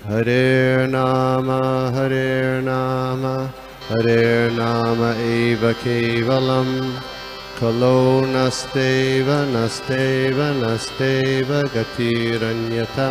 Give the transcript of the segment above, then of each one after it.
Hare Nama Hare Nama eva kevalam Kalo nasteva nasteva nasteva gatiranyata.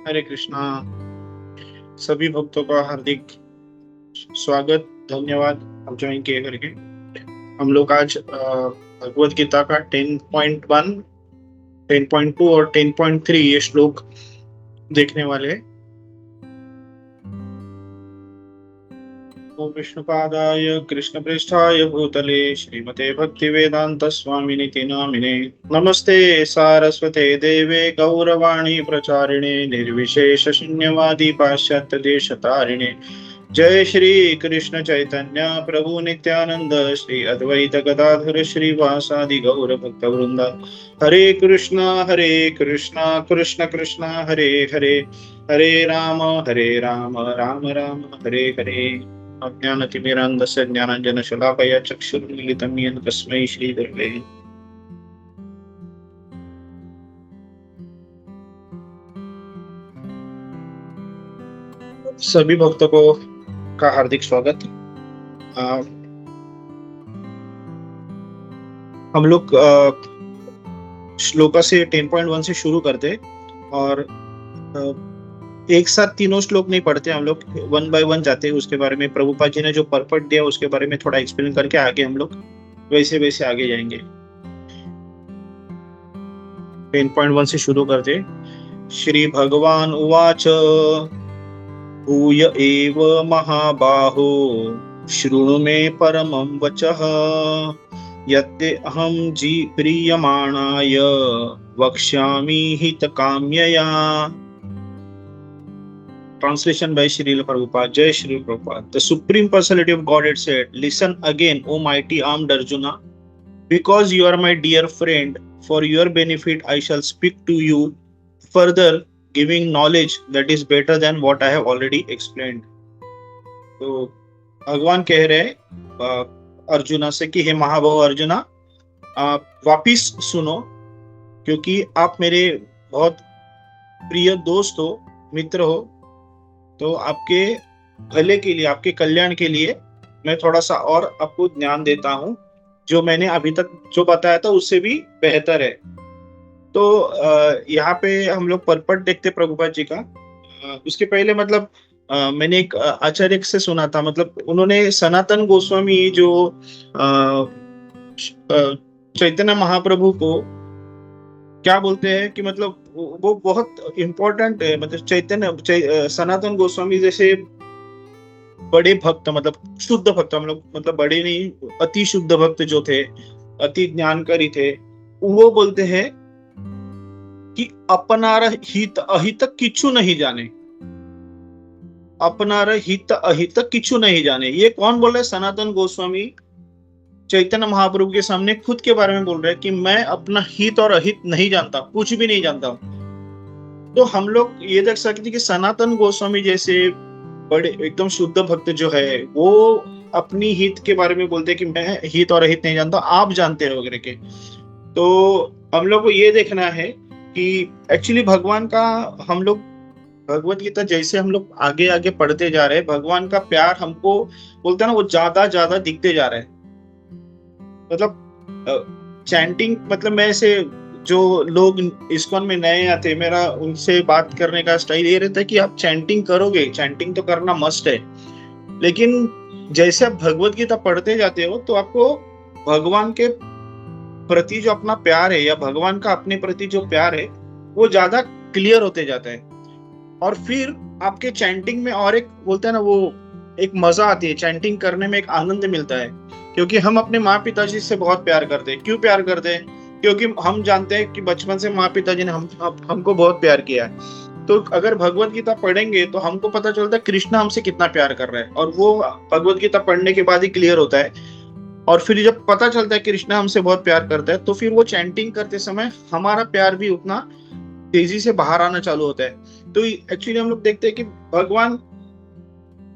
हरे कृष्णा। सभी भक्तों का हार्दिक स्वागत, धन्यवाद आप ज्वाइन किए करके। हम लोग आज भगवत गीता का 10.1, 10.2 और 10.3 ये श्लोक देखने वाले हैं। ओम विष्णुपादाय कृष्ण पृष्ठाय भूतले श्रीमते भक्ति वेदांत स्वामिनिति नामिने नमस्ते सारस्वते देवे गौरवाणी प्रचारिणे निर्विशेष शून्यवादी पाश्चात्य देशतारिणे जय श्री कृष्ण चैतन्य प्रभु नित्यानंद श्री अद्वैत गदाधर श्रीवासादि गौर भक्त वृंदा। हरे कृष्णा कृष्ण कृष्ण हरे हरे, हरे राम राम राम हरे हरे। अज्ञानतिमिरान्धस्य ज्ञानाञ्जनशलाकया चक्षुरुन्मीलितं येन तस्मै श्रीगुरवे। सभी भक्तों को का हार्दिक स्वागत। हम लोग श्लोका से 10.1 से शुरू करते और एक साथ तीनों श्लोक नहीं पढ़ते, हम लोग 1 by 1 जाते हैं। उसके बारे में प्रभुपाद जी ने जो पर्पट दिया उसके बारे में थोड़ा एक्सप्लेन करके आगे हम लोग वैसे वैसे आगे जाएंगे। 10.1 से शुरू करते। श्री भगवान उवाच भूय एव महाबाहो शृणु मे परमं वचः यद्य अहं जी प्रीयमाणाय वक्ष्यामि हितकाम्यया। Translation by Srila Prabhupada. Jai Shri Prabhupada. The Supreme Personality of Godhead said, "Listen again, O mighty armed Arjuna, because you are my dear friend. For your benefit, I shall speak to you further, giving knowledge that is better than what I have already explained." तो भगवान कह रहे अर्जुना से कि हे महाबाहु अर्जुना, आप वापिस सुनो, क्योंकि आप मेरे बहुत प्रिय दोस्त हो, मित्र हो। तो आपके भले के लिए, आपके कल्याण के लिए मैं थोड़ा सा और आपको ज्ञान देता हूं, जो मैंने अभी तक जो बताया था उससे भी बेहतर है। तो यहाँ पे हम लोग पर्पट देखते प्रभुपाद जी का। उसके पहले मतलब मैंने एक आचार्य से सुना था, मतलब उन्होंने सनातन गोस्वामी जो चैतन्य महाप्रभु को क्या बोलते हैं कि मतलब वो बहुत इम्पोर्टेंट है। मतलब चैतन्य सनातन गोस्वामी जैसे बड़े भक्त, मतलब शुद्ध भक्त, हम लोग मतलब बड़े नहीं, अति शुद्ध भक्त जो थे, अति ज्ञानकारी थे, वो बोलते हैं कि अपनार हित अहित किछु नहीं जाने, अपनार हित अहित किछु नहीं जाने। ये कौन बोल रहे? सनातन गोस्वामी चैतन्य महाप्रभु के सामने खुद के बारे में बोल रहे हैं कि मैं अपना हित और अहित नहीं जानता, कुछ भी नहीं जानता। तो हम लोग ये देख सकते कि सनातन गोस्वामी जैसे बड़े एकदम शुद्ध भक्त जो है, वो अपनी हित के बारे में बोलते हैं कि मैं हित और अहित नहीं जानता, आप जानते हो वगैरह के। तो हम लोग को ये देखना है कि एक्चुअली भगवान का, हम लोग भगवत गीता जैसे हम लोग आगे आगे पढ़ते जा रहे हैं, भगवान का प्यार हमको बोलते हैं ना, वो ज्यादा ज्यादा दिखते जा रहा है। मतलब चैंटिंग, मतलब मैं ऐसे जो लोग इस्कॉन में नए आते, मेरा उनसे बात करने का स्टाइल ये रहता है कि आप चैंटिंग करोगे, चैंटिंग तो करना मस्ट है, लेकिन जैसे आप भगवत गीता पढ़ते जाते हो तो आपको भगवान के प्रति जो अपना प्यार है या भगवान का अपने प्रति जो प्यार है वो ज्यादा क्लियर होते जाता है। और फिर आपके चैंटिंग में और एक बोलते हैं ना, वो एक मजा आती है, चैंटिंग करने में एक आनंद मिलता है। क्योंकि हम अपने माँ पिताजी से बहुत प्यार करते हैं। क्यों प्यार करते हैं? क्योंकि हम जानते हैं कि बचपन से माँ पिताजी ने हमको बहुत प्यार किया है। तो अगर भगवत गीता पढ़ेंगे तो हमको पता चलता है कृष्ण हमसे कितना प्यार कर रहा है, और वो भगवत गीता पढ़ने के बाद ही क्लियर होता है। और फिर जब पता चलता है कि कृष्णा हमसे बहुत प्यार करता है, तो फिर वो चैंटिंग करते समय हमारा प्यार भी उतना तेजी से बाहर आना चालू होता है। तो एक्चुअली हम लोग देखते हैं कि भगवान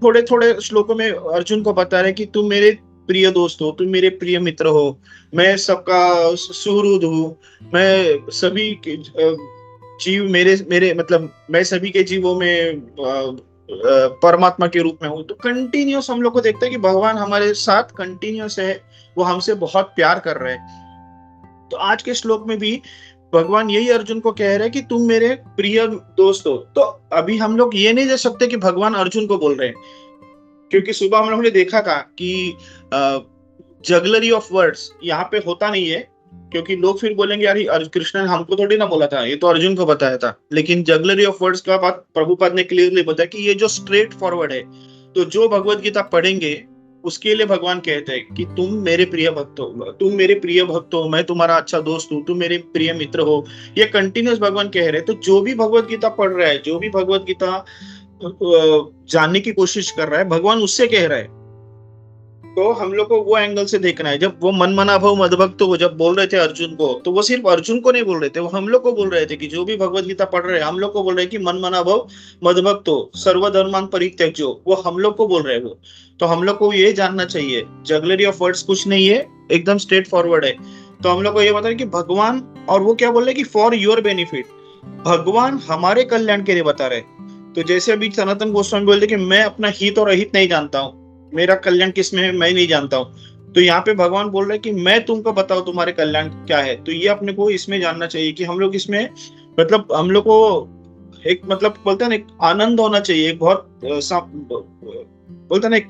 थोड़े थोड़े श्लोकों में अर्जुन को बता रहे कि तुम मेरे प्रिय दोस्त हो, तुम मेरे प्रिय मित्र हो, मैं सबका सुहृद हूँ, मैं सभी के जीव मेरे मेरे मतलब मैं सभी के जीवों में परमात्मा के रूप में हूँ। तो कंटिन्यूस हम लोग को देखते हैं कि भगवान हमारे साथ कंटिन्यूस है, वो हमसे बहुत प्यार कर रहे हैं। तो आज के श्लोक में भी भगवान यही अर्जुन को कह रहे हैं कि तुम मेरे प्रिय दोस्त हो। तो अभी हम लोग ये नहीं दे सकते कि भगवान अर्जुन को बोल रहे हैं, क्योंकि सुबह हम लोगों ने देखा था कि जगलरी ऑफ वर्ड्स यहाँ पे होता नहीं है, क्योंकि लोग फिर बोलेंगे यार कृष्ण ने हमको थोड़ी ना बोला था, ये तो अर्जुन को बताया था। लेकिन जगलरी ऑफ वर्ड्स का बात प्रभुपाद ने क्लियरली बताया कि ये जो स्ट्रेट फॉरवर्ड है, तो जो भगवत गीता पढ़ेंगे उसके लिए भगवान कहते हैं कि तुम मेरे प्रिय भक्त हो, तुम मेरे प्रिय भक्त हो, मैं तुम्हारा अच्छा दोस्त हूँ, तुम मेरे प्रिय मित्र हो। ये कंटिन्यूस भगवान कह रहे हैं। तो जो भी भगवत गीता पढ़ रहा है, जो भी भगवत गीता जानने की कोशिश कर रहा है, भगवान उससे कह रहा है। तो हम लोग को वो एंगल से देखना है। जब वो मन मना भव मदभक्त वो जब बोल रहे थे अर्जुन को, तो वो सिर्फ अर्जुन को नहीं बोल रहे थे, वो हम लोग को बोल रहे थे कि जो भी भगवत गीता पढ़ रहे हैं हम लोग को बोल रहे हैं कि मन मना भव मदभक्त हो, सर्वधर्मान परित्यज्यो, वो हम लोग को बोल रहे हैं वो। तो हम लोग को ये जानना चाहिए, जगलरी ऑफ वर्ड्स कुछ नहीं है, एकदम स्ट्रेट फॉरवर्ड है। तो हम लोग को ये बता रहे कि भगवान, और वो क्या बोल रहे कि फॉर योर बेनिफिट, भगवान हमारे कल्याण के लिए बता रहे। तो जैसे अभी सनातन गोस्वामी बोलते कि मैं अपना हित और अहित नहीं जानता हूँ, मेरा कल्याण किसमें है मैं नहीं जानता हूँ। तो यहाँ पे भगवान बोल रहे हैं कि मैं तुमको बताऊं तुम्हारे कल्याण क्या है। तो ये अपने को इसमें जानना चाहिए कि हम लोग इसमें मतलब हम लोग को एक मतलब बोलते हैं ना, एक आनंद होना चाहिए, एक बहुत बोलते हैं ना, एक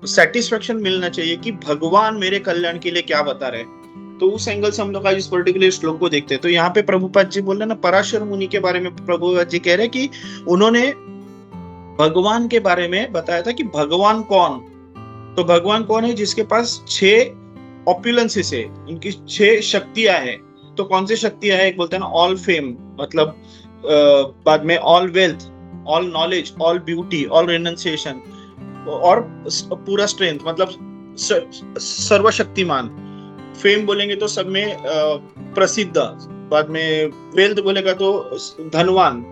सेटिस्फेक्शन मिलना चाहिए कि भगवान मेरे कल्याण के लिए क्या बता रहे हैं। तो उस एंगल से हम लोग आज इस पर्टिकुलर श्लोक को देखते हैं। तो यहाँ पे प्रभुपाद जी बोल रहे हैं ना, पराशर मुनि के बारे में प्रभुपाद जी कह रहे हैं कि उन्होंने भगवान के बारे में बताया था कि भगवान कौन। तो भगवान कौन है? जिसके पास 6 ऑप्युलेंसेस है, उनकी 6 शक्तियां हैं। तो कौन सी शक्तियां है? एक बोलते हैं ना ऑल फेम, मतलब बाद में all wealth, all knowledge, all beauty, all renunciation, और पूरा स्ट्रेंथ, मतलब सर्वशक्तिमान। फेम बोलेंगे तो सब में प्रसिद्ध, बाद में वेल्थ बोलेगा तो धनवान,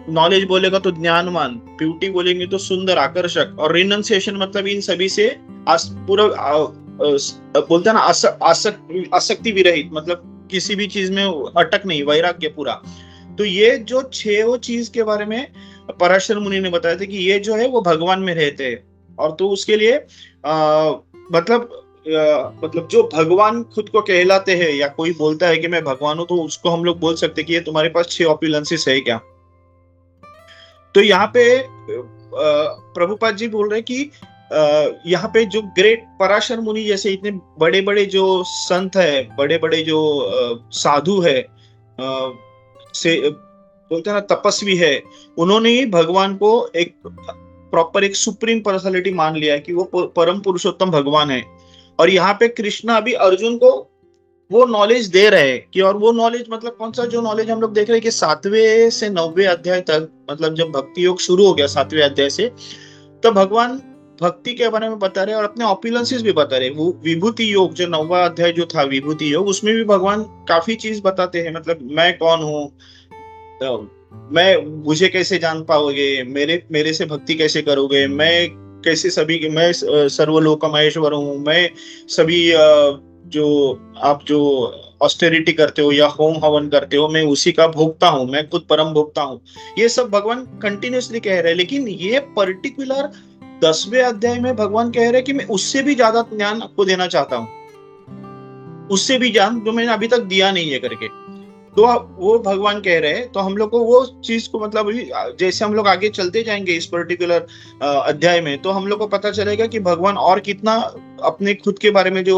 नॉलेज बोलेगा तो ज्ञानवान, ब्यूटी बोलेंगे तो सुंदर आकर्षक, और रिनंसिएशन मतलब इन सभी से पूरा बोलते हैं ना आसक्ति विरहित, मतलब किसी भी चीज में अटक नहीं, वैराग्य पूरा। तो ये जो 6 चीज के बारे में पराशर मुनि ने बताया था कि ये जो है वो भगवान में रहते हैं। और तो उसके लिए मतलब जो भगवान खुद को कहलाते हैं, या कोई बोलता है कि मैं भगवान हूं, तो उसको हम लोग बोल सकते हैं कि ये तुम्हारे पास 6 ऑप्युलेंसेस है क्या। तो यहाँ पे प्रभुपाद जी बोल रहे हैं कि यहाँ पे जो ग्रेट पराशर मुनि जैसे इतने बड़े बड़े जो संत है, बड़े बड़े जो साधु है, से बोलते हैं ना तपस्वी है, उन्होंने ही भगवान को एक प्रॉपर एक सुप्रीम पर्सनालिटी मान लिया है कि वो परम पुरुषोत्तम भगवान है। और यहाँ पे कृष्णा अभी अर्जुन को वो नॉलेज दे रहे हैं कि, और वो नॉलेज मतलब कौन सा, जो नॉलेज हम लोग देख रहे हैं कि 7वें से 9वें अध्याय तक, मतलब जब भक्ति योग शुरू हो गया 7वें अध्याय से, तो भगवान भक्ति के बारे में बता रहे हैं और अपने ऑप्युलेंसेस भी बता रहे हैं। वो विभूति योग जो 9वां अध्याय जो था विभूति योग, उसमें भी भगवान काफी चीज बताते हैं, मतलब मैं कौन हूँ, मुझे कैसे जान पाओगे, मेरे से भक्ति कैसे करोगे, मैं कैसे सभी, मैं सर्वलोक महेश्वर हूँ, मैं सभी जो आप जो ऑस्टेरिटी करते हो या होम हवन करते हो, मैं उसी का भोक्ता हूँ, मैं खुद परम भोक्ता हूँ। ये सब भगवान कंटिन्यूसली कह रहे हैं। लेकिन ये पर्टिकुलर 10वें अध्याय में भगवान कह रहे हैं कि मैं उससे भी ज्यादा ज्ञान आपको देना चाहता हूँ, उससे भी ज्ञान जो मैंने अभी तक दिया नहीं है करके। तो वो भगवान कह रहे हैं। तो हम लोग को वो चीज को मतलब जैसे हम लोग आगे चलते जाएंगे इस पर्टिकुलर अध्याय में, तो हम लोग को पता चलेगा कि भगवान और कितना अपने खुद के बारे में जो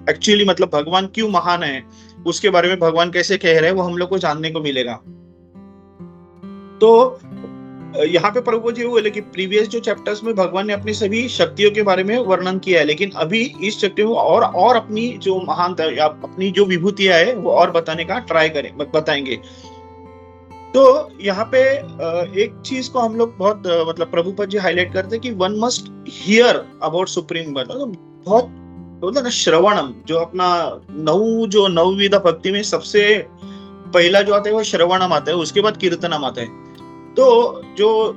एक्चुअली मतलब भगवान क्यों महान है, उसके बारे में भगवान कैसे कह रहे हैं, वो हम लोग को जानने को मिलेगा। तो यहाँ पे प्रभु जी बोले कि प्रीवियस जो चैप्टर्स में भगवान ने अपनी सभी शक्तियों के बारे में वर्णन किया है, लेकिन अभी इस शक्ति में और अपनी जो महानता या अपनी जो विभूतियां है वो और बताने का बताएंगे। तो यहाँ पे एक चीज को हम लोग बहुत मतलब प्रभुपद जी हाईलाइट करते हैं कि one must here about supreme one. बहुत बोलते ना श्रवणम, जो अपना नवविध भक्ति में सबसे पहला जो आता है वो श्रवणम आता है, उसके बाद कीर्तनम आता है। तो जो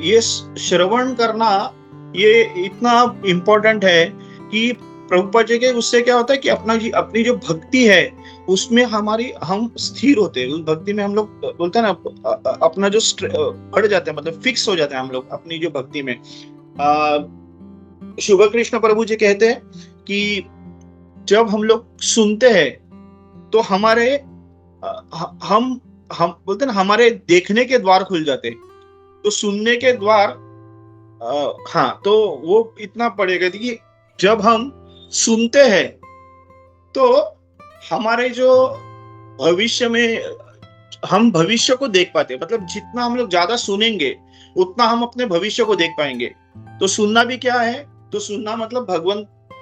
ये श्रवण करना ये इतना इम्पोर्टेंट है कि प्रभुपाद जी के उससे क्या होता है कि अपनी जो भक्ति है उसमें हम स्थिर होते हैं, उस भक्ति में हम लोग बोलते हैं ना अपना जो बढ़ जाते हैं, मतलब फिक्स हो जाते हैं हम लोग अपनी जो भक्ति में। शुभ कृष्ण प्रभु जी कहते हैं कि जब हम लोग सुनते हैं तो हमारे हम बोलते हैं ना हमारे देखने के द्वार खुल जाते हैं, तो सुनने के द्वार हाँ, तो वो इतना पड़ेगा कि जब हम सुनते हैं तो हमारे जो भविष्य में हम भविष्य को देख पाते हैं, मतलब जितना हम लोग ज्यादा सुनेंगे उतना हम अपने भविष्य को देख पाएंगे। तो सुनना भी क्या है, तो सुनना मतलब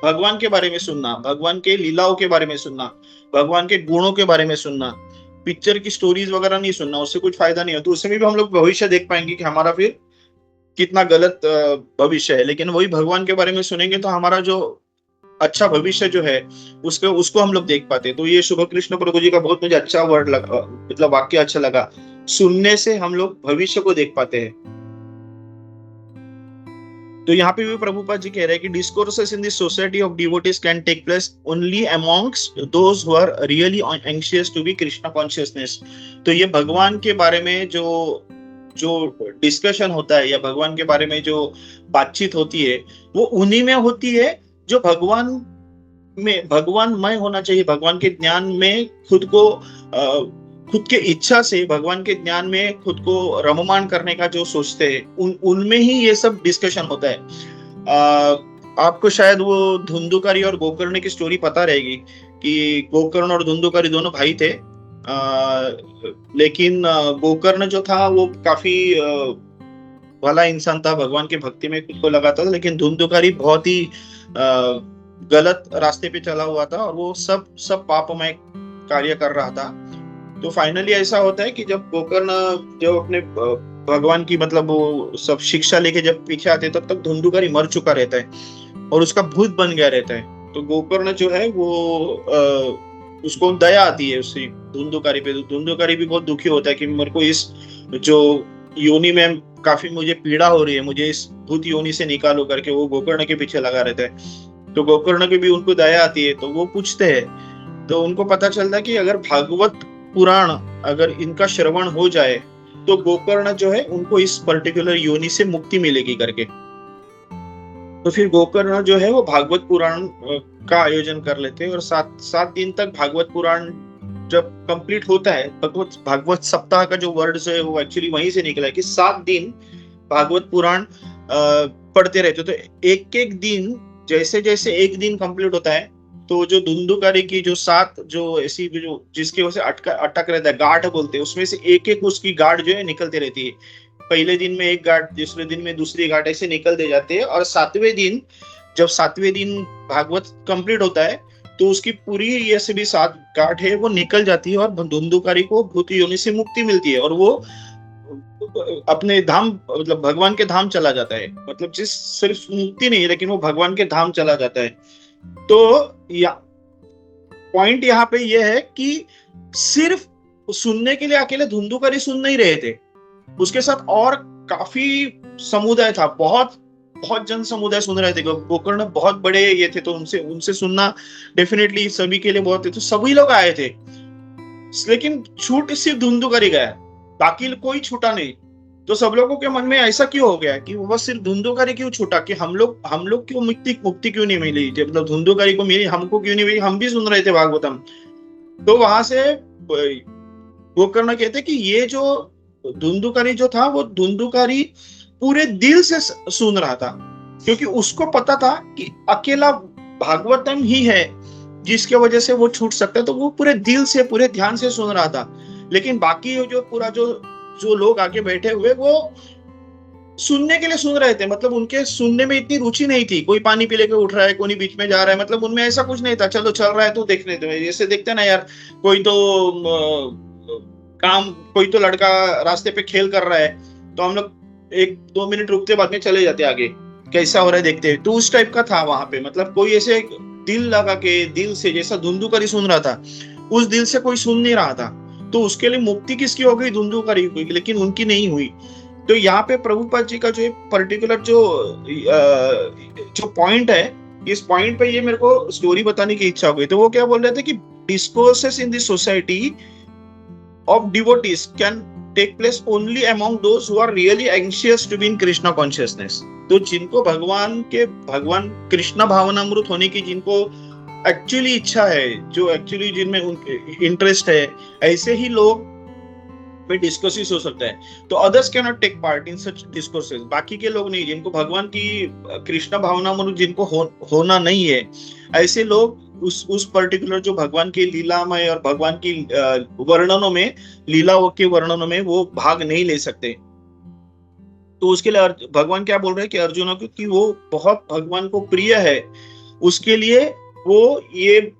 भगवान के बारे में सुनना, भगवान के लीलाओं के बारे में सुनना, भगवान के गुणों के बारे में सुनना। पिक्चर की स्टोरीज वगैरह नहीं सुनना, उससे कुछ फायदा नहीं है। तो उसमें भी हम लोग भविष्य देख पाएंगे कि हमारा फिर कितना गलत भविष्य है, लेकिन वही भगवान के बारे में सुनेंगे तो हमारा जो अच्छा भविष्य जो है उसको हम लोग देख पाते हैं। तो ये शुभ कृष्ण प्रभु जी का बहुत मुझे अच्छा वर्ड लगा, मतलब वाक्य अच्छा लगा, सुनने से हम लोग भविष्य को देख पाते हैं। तो यहाँ पे भी प्रभुपाद जी कह रहे हैं कि discourses in this society of devotees can take place only amongst those who are really anxious to be Krishna consciousness. तो ये भगवान के बारे में जो डिस्कशन होता है या भगवान के बारे में जो बातचीत होती है वो उन्हीं में होती है जो भगवानमय होना चाहिए, भगवान के ज्ञान में खुद के इच्छा से भगवान के ज्ञान में खुद को रममान करने का जो सोचते हैं उनमें ही ये सब डिस्कशन होता है। आपको शायद वो धुंधुकारी और गोकर्ण की स्टोरी पता रहेगी कि गोकर्ण और धुंधुकारी दोनों भाई थे, लेकिन गोकर्ण जो था वो काफी भला इंसान था, भगवान की भक्ति में खुद को लगाता था, लेकिन धुंधुकारी बहुत ही गलत रास्ते पे चला हुआ था और वो सब पापमय कार्य कर रहा था। तो फाइनली ऐसा होता है कि जब गोकर्ण जो अपने भगवान की मतलब वो सब शिक्षा लेके जब पीछे आते तब तक धुंधुकारी मर चुका रहता है और उसका भूत बन गया रहता है। तो गोकर्ण जो है वो उसको दया आती है उससे धुंधुकारी पे। धुंधुकारी भी बहुत दुखी होता है कि मेरे को इस जो योनि में काफी मुझे पीड़ा हो रही है, मुझे इस भूत योनि से निकालो करके वो गोकर्ण के पीछे लगा रहता है। तो गोकर्ण की भी उनको दया आती है, तो वो पूछते हैं, तो उनको पता चलता है कि अगर भागवत पुराण अगर इनका श्रवण हो जाए तो गोकर्ण जो है उनको इस पर्टिकुलर योनि से मुक्ति मिलेगी करके। तो फिर गोकर्ण जो है वो भागवत पुराण का आयोजन कर लेते हैं और 7 दिन तक भागवत पुराण जब कंप्लीट होता है, भागवत सप्ताह का जो वर्ड है वो एक्चुअली वहीं से निकला है कि 7 दिन भागवत पुराण पढ़ते रहते। तो एक दिन जैसे जैसे एक दिन कंप्लीट होता है तो जो धुंधुकारी की जो 7 जो ऐसी जो जिसकी वजह से अटक रहता है, गांठ बोलते हैं, उसमें से एक उसकी गांठ जो है निकलती रहती है। पहले दिन में एक गांठ, दूसरे दिन में दूसरी गांठ, ऐसे निकलते जाते हैं और 7वें दिन जब 7वें दिन भागवत कंप्लीट होता है तो उसकी पूरी ये से भी 7 गांठ है वो निकल जाती है और धुंधुकारी को भूत योनि से मुक्ति मिलती है और वो अपने धाम मतलब भगवान के धाम चला जाता है। मतलब सिर्फ मुक्ति नहीं लेकिन वो भगवान के धाम चला जाता है। तो पॉइंट यहाँ पे ये है कि सिर्फ सुनने के लिए अकेले धुंधुकारी सुन नहीं रहे थे, उसके साथ और काफी समुदाय था, बहुत जन समुदाय सुन रहे थे। गोकर्ण बहुत बड़े ये थे तो उनसे सुनना डेफिनेटली सभी के लिए बहुत थे, तो सभी लोग आए थे। लेकिन छूट सिर्फ धुंधुकारी गया, बाकी कोई छूटा नहीं। तो सब लोगों के मन में ऐसा क्यों हो गया कि वो सिर्फ धुंधुकारी क्यों छूटा, कि हम लोग क्यों मुक्ति क्यों नहीं मिली, मतलब धुंधुकारी को मिली, हमको क्यों नहीं मिली, हम भी सुन रहे थे भागवतम। तो वहां से गोकर्ण कहते कि ये जो धुंधुकारी जो था वो धुंधुकारी पूरे दिल से सुन रहा था, क्योंकि उसको पता था कि अकेला भागवतम ही है जिसके वजह से वो छूट सकता है। तो वो पूरे दिल से पूरे ध्यान से सुन रहा था। लेकिन बाकी जो पूरा जो लोग आगे बैठे हुए वो सुनने के लिए सुन रहे थे, मतलब उनके सुनने में इतनी रुचि नहीं थी। कोई पानी पी लेके उठ रहा है, कोई बीच में जा रहा है, मतलब उनमें ऐसा कुछ नहीं था, चलो चल रहा है तो देखने दो। जैसे देखते ना यार, कोई तो लड़का रास्ते पे खेल कर रहा है तो हम लोग 1-2 मिनट रुकते बाद में चले जाते आगे, कैसा हो रहा है देखते हैं। तो उस टाइप का था वहां पे, मतलब कोई ऐसे दिल लगा के, दिल से, जैसा धुंधुकरी सुन रहा था, उस दिल से कोई सुन नहीं रहा था, तो उसके लिए मुक्ति किसकी हो गई? धुंधुकरी हुई, लेकिन उनकी नहीं हुई। तो यहाँ पे प्रभुपाद जी का जो पर्टिकुलर जो पॉइंट है, इस पॉइंट पे ये मेरे को स्टोरी बताने की इच्छा हो गई। तो वो क्या बोल रहे थे कि discourses in this society of devotees can take place only among those who are really anxious to be in Krishna consciousness. तो जिनको भगवान कृष्ण भावनामृत होने की जिनको एक्चुअली इच्छा है, जो एक्चुअली जिनमें इंटरेस्ट है, ऐसे ही लोग पे डिस्कसेस हो सकता है। तो others can not take part in such discourses. बाकी के लोग नहीं, जिनको भगवान की कृष्ण भावनामृत जिनको होना नहीं है, ऐसे लोग उस पर्टिकुलर जो भगवान की लीलामय और भगवान की वर्णनों में, लीलाओं के वर्णनों में वो भाग नहीं ले सकते। तो उसके लिए भगवान क्या बोल रहे हैं कि अर्जुन को, कि वो बहुत भगवान को प्रिय है, उसके लिए वो ये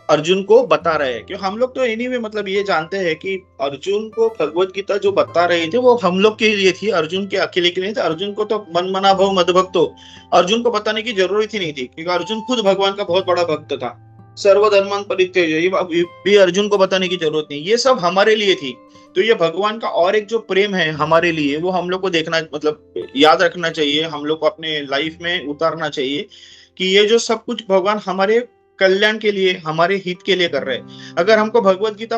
अर्जुन को बता रहे हैं। क्यों हम लोग तो एनीवे मतलब ये जानते हैं कि अर्जुन को भगवत गीता जो बता रहे थे वो हम लोग के लिए थी, अर्जुन के अकेले के लिए थे। अर्जुन को तो मन मना भव मदभक्तो, अर्जुन को बताने की जरूरत ही नहीं थी, क्योंकि अर्जुन खुद भगवान का बहुत बड़ा भक्त था। सर्वधर्मान परित्यज्य, भी अर्जुन को बताने की जरूरत नहीं, ये सब हमारे लिए थी। तो ये भगवान का और एक जो प्रेम है हमारे लिए, वो हम लोग को देखना, मतलब याद रखना चाहिए, हम लोग को अपने लाइफ में उतारना चाहिए कि ये जो सब कुछ भगवान हमारे कल्याण के लिए, हमारे हित के लिए कर रहे हैं। अगर हमको भगवत गीता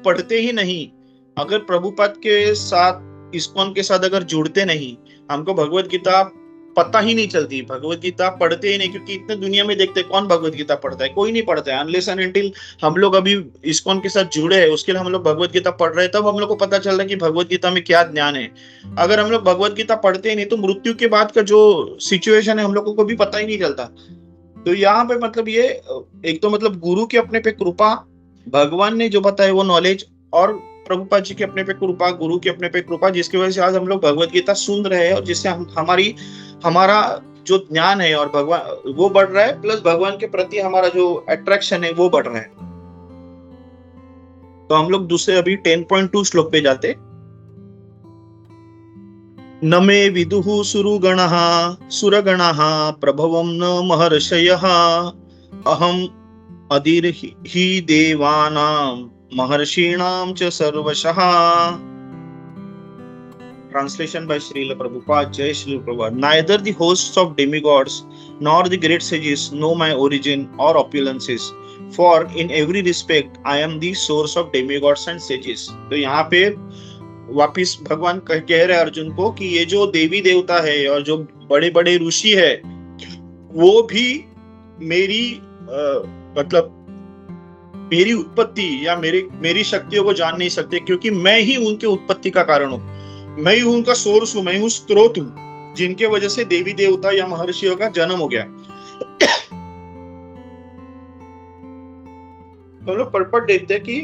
पढ़ते ही नहीं, अगर प्रभुपाद के साथ, इस्कॉन के साथ अगर जुड़ते नहीं, हमको भगवत गीता पता ही नहीं चलती, भगवत गीता पढ़ते ही नहीं, क्योंकि इतने दुनिया में देखते कौन भगवत गीता पढ़ता है? कोई नहीं पढ़ता है। अनलेस एंड अनटिल हम लोग अभी इस्कॉन के साथ जुड़े हैं, उसके लिए हम लोग भगवत गीता पढ़ रहे हैं, तब हम लोग को पता चल रहा है कि भगवत गीता में क्या ज्ञान है। अगर हम लोग भगवत गीता पढ़ते ही नहीं, तो मृत्यु के बाद का जो सिचुएशन है हम लोग को भी पता ही नहीं चलता। तो यहाँ पे मतलब ये एक तो मतलब गुरु के अपने पे कृपा, भगवान ने जो बताया वो नॉलेज, और प्रभुपाद जी के अपने पे कृपा, गुरु के अपने पे कृपा, जिसकी वजह से आज हम लोग भगवत गीता सुन रहे हैं, और जिससे हमारा जो ज्ञान है और भगवान वो बढ़ रहा है, प्लस भगवान के प्रति हमारा जो अट्रैक्शन है वो बढ़ रहा है। तो हम लोग दूसरे अभी 10.2 श्लोक पे जाते। न मे विदुः सुरगणः सुरगणः प्रभवं न महर्षयः अहम् अधीर्हि देवानां महर्षीणां च सर्वशः। Translation by Srila Prabhupada. Jai Srila Prabhupada. Neither the hosts of demigods nor the great sages know my origin or opulences, for in every respect I am the source of demigods and sages. तो यहाँ पे वापिस भगवान कह रहे हैं अर्जुन को कि ये जो देवी देवता है और जो बड़े बड़े ऋषि है, वो भी मेरी मतलब मेरी उत्पत्ति या मेरी शक्तियों को जान नहीं सकते, क्योंकि मैं ही उनके उत्पत्ति का कारण हूँ, मैं ही उनका सोर्स हूँ, मैं हूँ स्रोत हूँ, जिनके वजह से देवी देवता या महर्षियों का जन्म हो गया। तो लोग पर्पट देखते हैं कि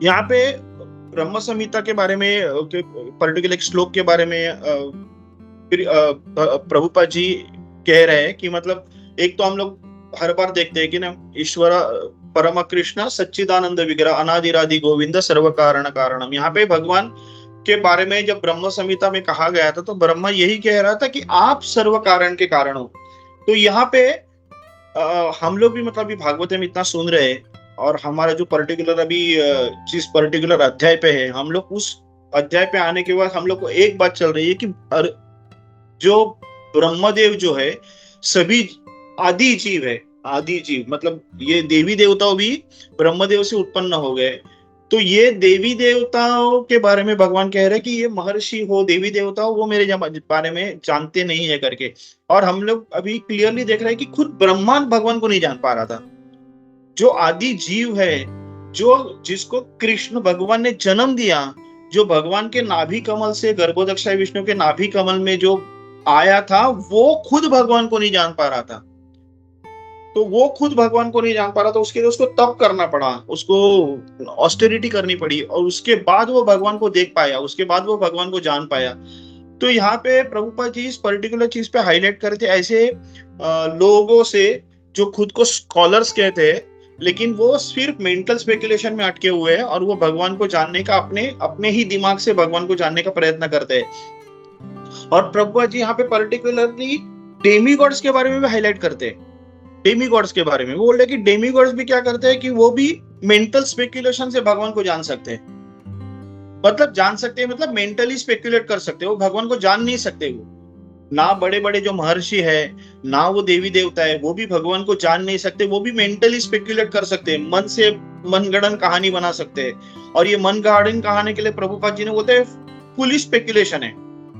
यहाँ पे ब्रह्म संहिता के बारे में, पर्टिकुलर एक श्लोक के बारे में प्रभुपाद जी कह रहे हैं कि मतलब एक तो हम लोग हर बार देखते हैं कि ना, ईश्वर परम कृष्ण सच्चिदानंद विग्रह अनादिरादि गोविंद सर्व कारण कारणम। यहाँ पे भगवान के बारे में जब ब्रह्म संहिता में कहा गया था, तो ब्रह्मा यही कह रहा था कि आप सर्व कारण के कारण हो। तो यहाँ पे हम लोग भी मतलब भागवत में इतना सुन रहे हैं, और हमारा जो पर्टिकुलर अभी जिस पर्टिकुलर अध्याय पे है, हम लोग उस अध्याय पे आने के बाद हम लोग को एक बात चल रही है कि जो ब्रह्मदेव जो है सभी आदि जीव है, आदि जीव मतलब ये देवी देवताओं भी ब्रह्मदेव से उत्पन्न हो गए। तो ये देवी देवताओं के बारे में भगवान कह रहे हैं कि ये महर्षि हो, देवी देवता हो, वो मेरे बारे में जानते नहीं है करके। और हम लोग अभी क्लियरली देख रहे हैं कि खुद ब्रह्मा भगवान को नहीं जान पा रहा था। जो आदि जीव है, जो जिसको कृष्ण भगवान ने जन्म दिया, जो भगवान के नाभि कमल से, गर्भोदक्षाय विष्णु के नाभि कमल में जो आया था, वो खुद भगवान को नहीं जान पा रहा था। तो वो खुद भगवान को नहीं जान पा रहा था, उसके लिए उसको तप करना पड़ा, उसको ऑस्टेरिटी करनी पड़ी, और उसके बाद वो भगवान को देख पाया, उसके बाद वो भगवान को जान पाया। तो यहाँ पे प्रभुपाद जी इस पर्टिकुलर चीज पे हाईलाइट करते ऐसे लोगों से जो खुद को स्कॉलर्स कहते हैं, लेकिन वो सिर्फ मेंटल स्पेकुलेशन में अटके हुए हैं, और वो भगवान को जानने का अपने ही दिमाग से भगवान को जानने का प्रयत्न करते हैं। और प्रभुपाद जी यहाँ पे पर्टिकुलरली डेमीगॉड्स के बारे में भी हाईलाइट करते हैं डेमीगॉड्स के बारे में। वो बोल रहे कि डेमीगॉड्स भी क्या करते हैं कि वो भी मेंटल स्पेकुलेशन से भगवान को जान सकते हैं। मतलब जान सकते हैं मतलब मेंटली स्पेकुलेट कर सकते हैं, वो भगवान को जान नहीं सकते। वो ना बड़े बड़े जो महर्षि है, ना वो देवी देवता है, वो भी भगवान को जान नहीं सकते। वो भी मेंटली स्पेकुलेट कर सकते हैं, मन से मनगढ़ंत कहानी बना सकते हैं। और ये मनगढ़ंत कहानी के लिए प्रभुपाद जी ने बोलते हैं फुलिश स्पेकुलेशन है।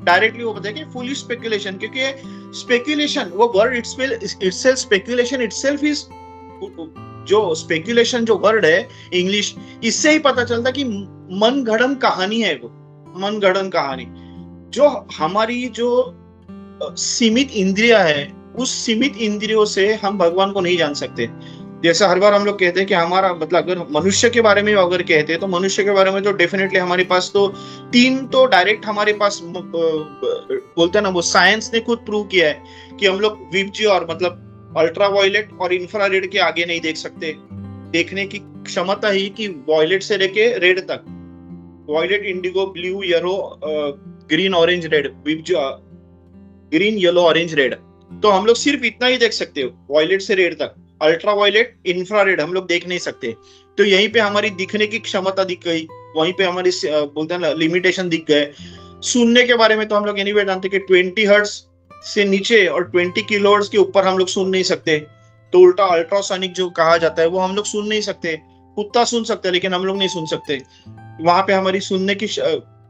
डायरेक्टली वो बताया कि फुलिश स्पेकुलेशन, क्योंकि स्पेकुलेशन वो word itself speculation itself is, जो स्पेकुलेशन जो वर्ड है इंग्लिश, इससे ही पता चलता कि मनगढ़ंत कहानी है। वो मनगढ़ंत कहानी जो हमारी जो सीमित इंद्रिया है, उस सीमित इंद्रियों से हम भगवान को नहीं जान सकते। जैसे हर बार हम लोग कहते हैं कि हमारा मतलब अगर मनुष्य के बारे में अगर कहते हैं तो मनुष्य के बारे में तो डेफिनेटली हमारे पास तो तीन तो डायरेक्ट हमारे पास बोलते हैं ना, वो साइंस ने खुद प्रूव किया है कि हम लोग विपजी और मतलब अल्ट्रावायलेट और इंफ्रारेड के आगे नहीं देख सकते। देखने की क्षमता ही कि वायलेट से लेके रेड तक, violet, indigo, blue, yellow, green, orange, red, green, yellow, orange, red, तो हम लोग सिर्फ इतना ही देख सकते हो, वायलेट से रेड तक। अल्ट्रावायलेट, इंफ्रारेड हम लोग देख नहीं सकते। तो यहीं पे हमारी दिखने की क्षमता दिख गई, वहीं पे हमारी बोलते हैं ना लिमिटेशन दिख गए। सुनने के बारे में तो हम लोग एनीवे जानते कि 20 हर्ट्ज से नीचे और 20 किलोहर्ट्ज के ऊपर हम लोग सुन नहीं सकते। तो उल्टा अल्ट्रासोनिक जो कहा जाता है वो हम लोग सुन नहीं सकते। कुत्ता सुन सकते हैं लेकिन हम लोग नहीं सुन सकते, वहां पे हमारी सुनने की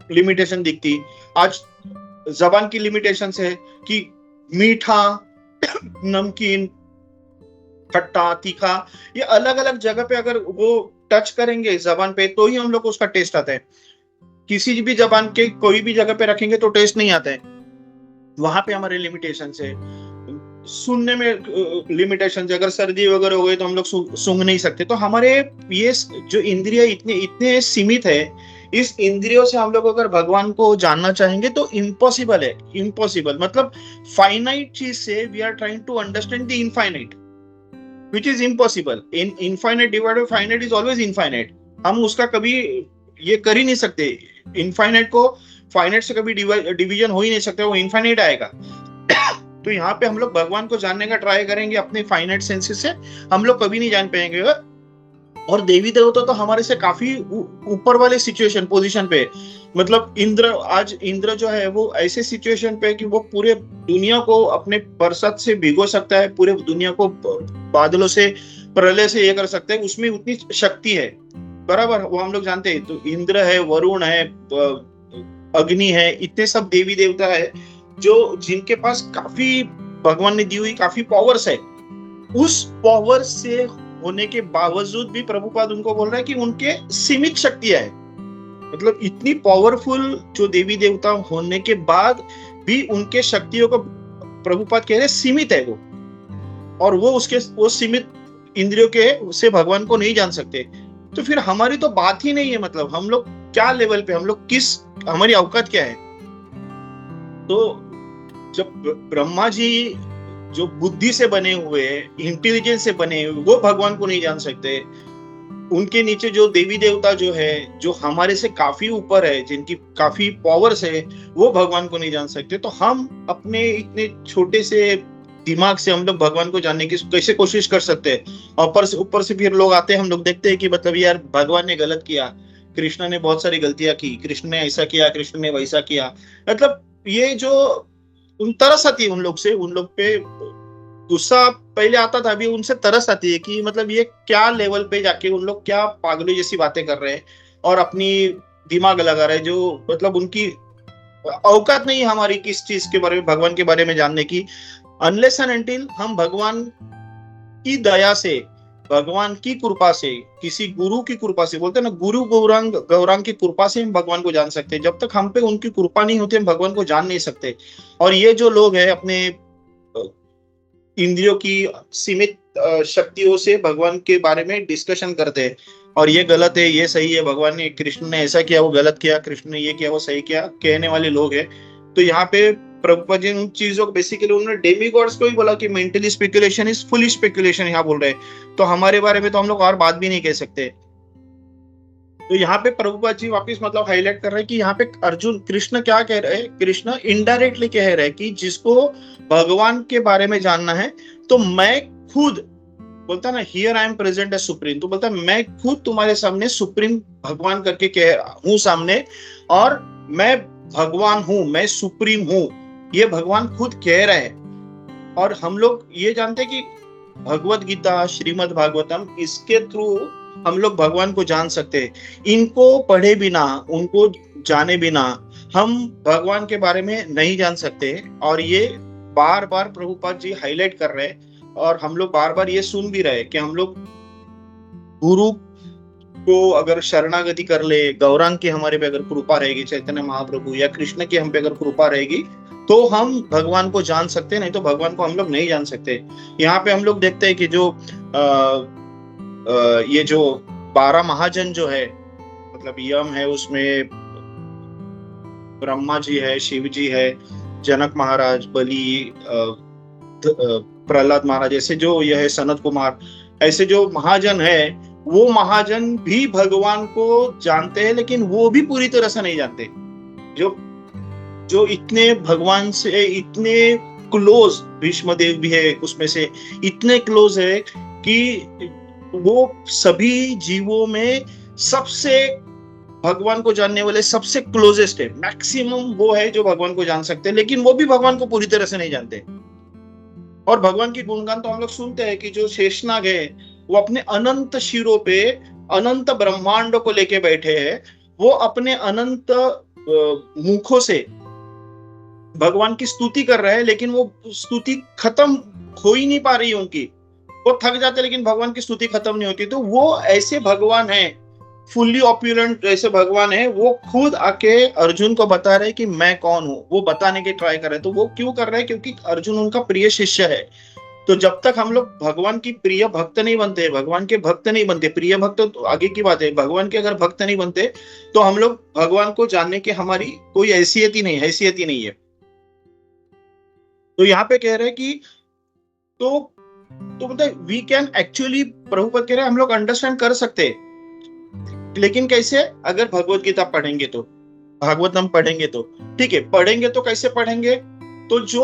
लिमिटेशन दिखती। आज जबान की लिमिटेशन है कि मीठा, नमकीन, खट्टा, तीखा, ये अलग अलग जगह पे अगर वो टच करेंगे जबान पे तो ही हम लोग को उसका टेस्ट आता है। किसी भी जबान के कोई भी जगह पे रखेंगे तो टेस्ट नहीं आता है, वहां पे हमारे लिमिटेशन है। सुनने में लिमिटेशन है, अगर सर्दी वगैरह हो गई तो हम लोग सूंघ नहीं सकते। तो हमारे ये जो इंद्रिय इतने इतने सीमित है, इस इंद्रियों से हम लोग अगर भगवान को जानना चाहेंगे तो इम्पॉसिबल है। इम्पॉसिबल मतलब फाइनाइट चीज से we are trying to understand the infinite, which is impossible. In infinite divided by finite is always infinite. हम उसका कभी ये कर ही नहीं सकते। इनफाइनाइट को फाइनाइट से कभी डिवीजन हो ही नहीं सकते, वो इनफाइनाइट आएगा। तो यहाँ पे हम लोग भगवान को जानने का ट्राई करेंगे अपने फाइनाइट सेंसेस से, हम लोग कभी नहीं जान पाएंगे। और देवी देवता तो हमारे से काफी ऊपर वाले सिचुएशन पोजीशन पे, मतलब इंद्र, आज इंद्र जो है वो ऐसे सिचुएशन पे कि वो पूरे दुनिया को अपने बरसात से भिगो सकता है, पूरे दुनिया को बादलों से, प्रलय से ये कर सकता है, उसमें उतनी शक्ति है। बराबर, वो हम लोग जानते हैं। तो इंद्र है, वरुण है, अग्नि है, इतने सब देवी देवता है जो जिनके पास काफी भगवान ने दी हुई काफी पावर्स है। उस पावर से होने के बावजूद भी प्रभुपाद उनको बोल रहा है कि उनके सीमित शक्तियां है। मतलब इतनी पावरफुल जो देवी देवता होने के बाद भी उनके शक्तियों को प्रभुपाद कह रहे सीमित है वो, और वो सीमित इंद्रियों के से भगवान को नहीं जान सकते। तो फिर हमारी तो बात ही नहीं है। मतलब हम लोग क्या लेवल पे, हम लोग किस, हमारी औकात क्या है। तो जब ब्रह्मा जी जो बुद्धि से बने हुए, इंटेलिजेंस से बने हुए, वो भगवान को नहीं जान सकते। उनके नीचे जो देवी देवता जो है, जो हमारे से काफी ऊपर है, जिनकी काफी पावर्स है, वो भगवान को नहीं जान सकते। तो हम अपने इतने छोटे से दिमाग से हम लोग भगवान को जानने की कैसे कोशिश कर सकते हैं। ऊपर से फिर लोग आते हैं, हम लोग देखते हैं कि मतलब यार भगवान ने गलत किया, कृष्ण ने बहुत सारी गलतियां की, कृष्ण ने ऐसा किया, कृष्ण ने वैसा किया। मतलब ये जो उन तरस आती है उन लोग से, उन लोग पे गुस्सा पहले आता था, अभी उनसे तरस आती है कि मतलब ये क्या लेवल पे जाके उन लोग क्या पागलों जैसी बातें कर रहे हैं और अपनी दिमाग लगा रहे हैं, जो मतलब उनकी औकात नहीं हमारी किस चीज के बारे में, भगवान के बारे में जानने की। अनलेस एंड अनटिल हम भगवान की दया से, भगवान की कृपा से, किसी गुरु की कृपा से, बोलते हैं ना गुरु गौरांग की कृपा से हम भगवान को जान सकते हैं। जब तक हम पे उनकी कृपा नहीं होती हम भगवान को जान नहीं सकते। और ये जो लोग हैं अपने इंद्रियों की सीमित शक्तियों से भगवान के बारे में डिस्कशन करते हैं, और ये गलत है, ये सही है, भगवान ने, कृष्ण ने ऐसा किया, वो गलत किया, कृष्ण ने ये किया, वो सही किया, कहने वाले लोग हैं। तो यहाँ पे प्रभुपाद जी उन चीजों को बेसिकली उन्होंने डेमीगॉड्स को ही बोला कि mentally speculation is fully speculation, यहाँ बोल रहे हैं। तो हमारे बारे में तो हम लोग और बात भी नहीं कह सकते। तो यहाँ पे प्रभुपाद जी वापस मतलब हाईलाइट कर रहे हैं कि यहाँ पे अर्जुन, कृष्ण क्या कह रहे हैं, कृष्ण इनडायरेक्टली कह रहे हैं कि जिसको भगवान के बारे में जानना है तो मैं खुद बोलता है ना, here I am present as supreme, तो बोलता है मैं खुद तुम्हारे सामने सुप्रीम भगवान करके कह रहा हूं सामने, और मैं भगवान हूं, मैं सुप्रीम हूं, ये भगवान खुद कह रहे हैं। और हम लोग ये जानते हैं कि भगवत गीता, श्रीमद् भागवतम, इसके थ्रू हम लोग भगवान को जान सकते हैं। इनको पढ़े बिना, उनको जाने बिना हम भगवान के बारे में नहीं जान सकते। और ये बार बार प्रभुपाद जी हाईलाइट कर रहे हैं, और हम लोग बार बार ये सुन भी रहे कि हम लोग गुरु को अगर शरणागति कर ले, गौरांग की हमारे पे अगर कृपा रहेगी, चैतन्य महाप्रभु या कृष्ण की हम पे अगर कृपा रहेगी, तो हम भगवान को जान सकते, नहीं तो भगवान को हम लोग नहीं जान सकते। यहाँ पे हम लोग देखते हैं कि जो ये जो 12 महाजन जो है, मतलब यम है, उसमें ब्रह्मा जी है, शिव जी है, जनक महाराज, बलि, प्रहलाद महाराज, ऐसे जो यह है सनत कुमार, ऐसे जो महाजन है, वो महाजन भी भगवान को जानते हैं, लेकिन वो भी पूरी तरह से नहीं जानते। जो इतने भगवान से इतने क्लोज, भीष्मदेव भी है उसमें से, इतने क्लोज है कि वो सभी जीवों में सबसे भगवान को जानने वाले सबसे क्लोजेस्ट है, मैक्सिमम वो है जो भगवान को जान सकते हैं, लेकिन वो भी भगवान को पूरी तरह से नहीं जानते। और भगवान की गुणगान तो हम लोग सुनते हैं कि जो शेषनाग है, वो अपने अनंत शिरों पे अनंत ब्रह्मांडों को लेके बैठे हैं, वो अपने अनंत मुखों से भगवान की स्तुति कर रहे हैं, लेकिन वो स्तुति खत्म हो ही नहीं पा रही उनकी, वो थक जाते, लेकिन भगवान की स्तुति खत्म नहीं होती। तो वो ऐसे भगवान है, फुल्ली ऑप्युलेंट ऐसे भगवान है, वो खुद आके अर्जुन को बता रहे कि मैं कौन हूं, वो बताने की ट्राई कर रहे हैं। तो वो क्यों कर रहे हैं? क्योंकि अर्जुन उनका प्रिय शिष्य है। तो जब तक हम लोग भगवान की प्रिय भक्त नहीं बनते, भगवान के भक्त नहीं बनते, प्रिय भक्त तो आगे की बात है, भगवान के अगर भक्त नहीं बनते, तो हम लोग भगवान को जानने की हमारी कोई हैसियत ही नहीं है। तो यहाँ पे कह रहे हैं कि तो मतलब वी कैन एक्चुअली, प्रभुपद कह रहे हैं हम लोग अंडरस्टैंड कर सकते हैं, लेकिन कैसे? अगर भगवत गीता पढ़ेंगे तो, भागवतम पढ़ेंगे तो, ठीक है, पढ़ेंगे तो कैसे पढ़ेंगे? तो जो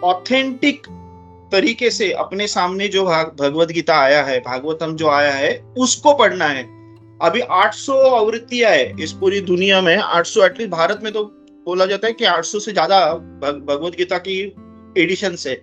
ऑथेंटिक तरीके से अपने सामने जो भगवत गीता आया है, भागवतम जो आया है, उसको पढ़ना है। अभी 800 आवृत्तियां है इस पूरी दुनिया में, 800, एटलीस्ट भारत में तो बोला जाता है कि 800 से ज्यादा भगवत गीता की एडिशन है।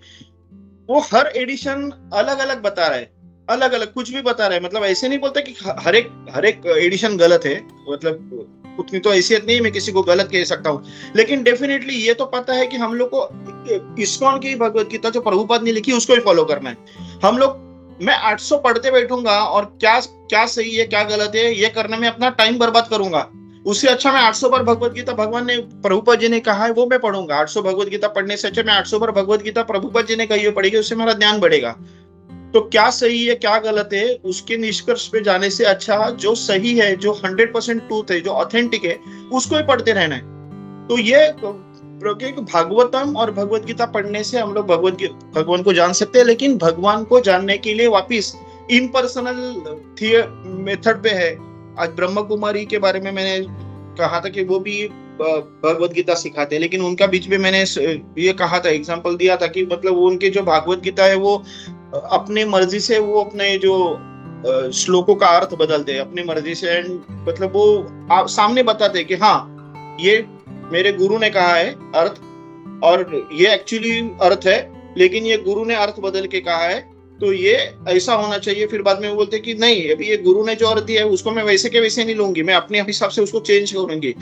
वो हर एडिशन अलग अलग बता रहा है, अलग अलग कुछ भी बता रहा है। मतलब ऐसे नहीं बोलता कि हर एक एडिशन गलत है, मतलब उतनी तो हैसियत नहीं मैं किसी को गलत कह सकता हूँ, लेकिन डेफिनेटली ये तो पता है कि हम लोग को इस्कॉन की भगवत गीता जो प्रभुपाद ने लिखी उसको ही फॉलो करना है। हम लोग, मैं 800 पढ़ते बैठूंगा और क्या सही है क्या गलत है ये करने में अपना टाइम बर्बाद करूंगा, उससे अच्छा मैं 800 बार भगवत गीता भगवान ने, प्रभुपाद जी ने कहा है वो मैं पढ़ूंगा। 800 भगवत गीता पढ़ने से अच्छा मैं 800 बार भगवत गीता प्रभुपाद जी ने कही हुई पढ़ेगी, उससे मेरा ज्ञान बढ़ेगा। तो क्या सही है क्या गलत है उसके निष्कर्ष पे जाने से अच्छा जो सही है, जो 100% ट्रूथ है, जो ऑथेंटिक है, उसको ही पढ़ते रहना है। तो ये भागवतम और भगवत गीता पढ़ने से हम लोग भगवान को जान सकते हैं, लेकिन भगवान को जानने के लिए वापिस इन पर्सनल मेथड पे है। आज ब्रह्म कुमारी के बारे में मैंने कहा था कि वो भी भगवत गीता सिखाते हैं, लेकिन उनका बीच में मैंने ये कहा था, एग्जांपल दिया था कि मतलब वो उनके जो भागवत गीता है वो अपने मर्जी से वो अपने जो श्लोकों का अर्थ बदलते हैं अपनी मर्जी से, मतलब वो सामने बताते हैं कि हाँ ये मेरे गुरु ने कहा है अर्थ, और ये एक्चुअली अर्थ है, लेकिन ये गुरु ने अर्थ बदल के कहा है, तो ये ऐसा होना चाहिए। फिर बाद में वो बोलते कि नहीं, अभी ये गुरु ने जो अर्थ दिया है उसको मैं वैसे के वैसे नहीं लूंगी, मैं अपने हिसाब से उसको चेंज करूंगी।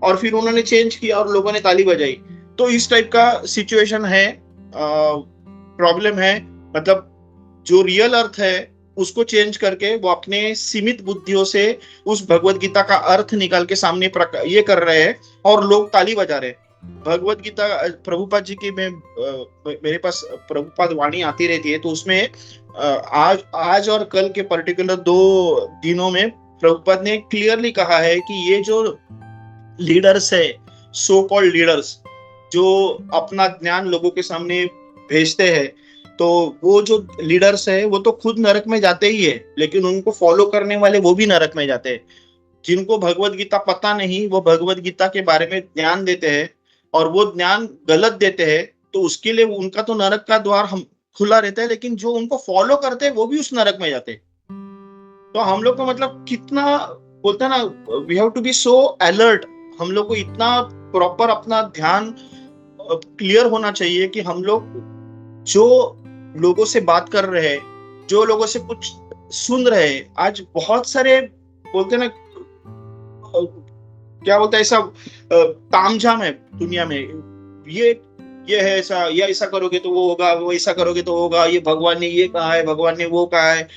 और फिर उन्होंने चेंज किया और लोगों ने ताली बजाई। तो इस टाइप का सिचुएशन है, प्रॉब्लम है। मतलब जो रियल अर्थ है उसको चेंज करके वो अपने सीमित बुद्धियों से उस भगवत गीता का अर्थ निकाल के सामने ये कर रहे हैं और लोग ताली बजा रहे हैं। भगवत गीता प्रभुपाद जी की मेरे पास प्रभुपाद वाणी आती रहती है, तो उसमें आज और कल के पर्टिकुलर 2 दिनों में प्रभुपाद ने क्लियरली कहा है कि ये जो लीडर्स है, सो कॉल्ड लीडर्स, जो अपना ज्ञान लोगों के सामने भेजते हैं, तो वो जो लीडर्स है वो तो खुद नरक में जाते ही है, लेकिन उनको फॉलो करने वाले वो भी नरक में जाते हैं। जिनको भगवत गीता पता नहीं वो भगवत गीता के बारे में ज्ञान देते हैं और वो ज्ञान गलत देते हैं, तो उसके लिए उनका तो नरक का द्वार हम खुला रहता है, लेकिन जो उनको फॉलो करते हैं वो भी उस नरक में जाते हैं। तो हम लोग को मतलब कितना बोलते हैं ना, we have to be so alert. हम लोग को इतना प्रॉपर अपना ध्यान क्लियर होना चाहिए कि हम लोग जो लोगों से बात कर रहे हैं, जो लोगों से कुछ सुन रहे हैं, आज बहुत सारे बोलते हैं ना क्या बोलते हैं, ऐसा तामझाम है दुनिया में। ये है ऐसा, ये ऐसा करोगे तो वो होगा, वो ऐसा करोगे तो होगा, ये भगवान ने ये कहा है, भगवान ने वो कहा है,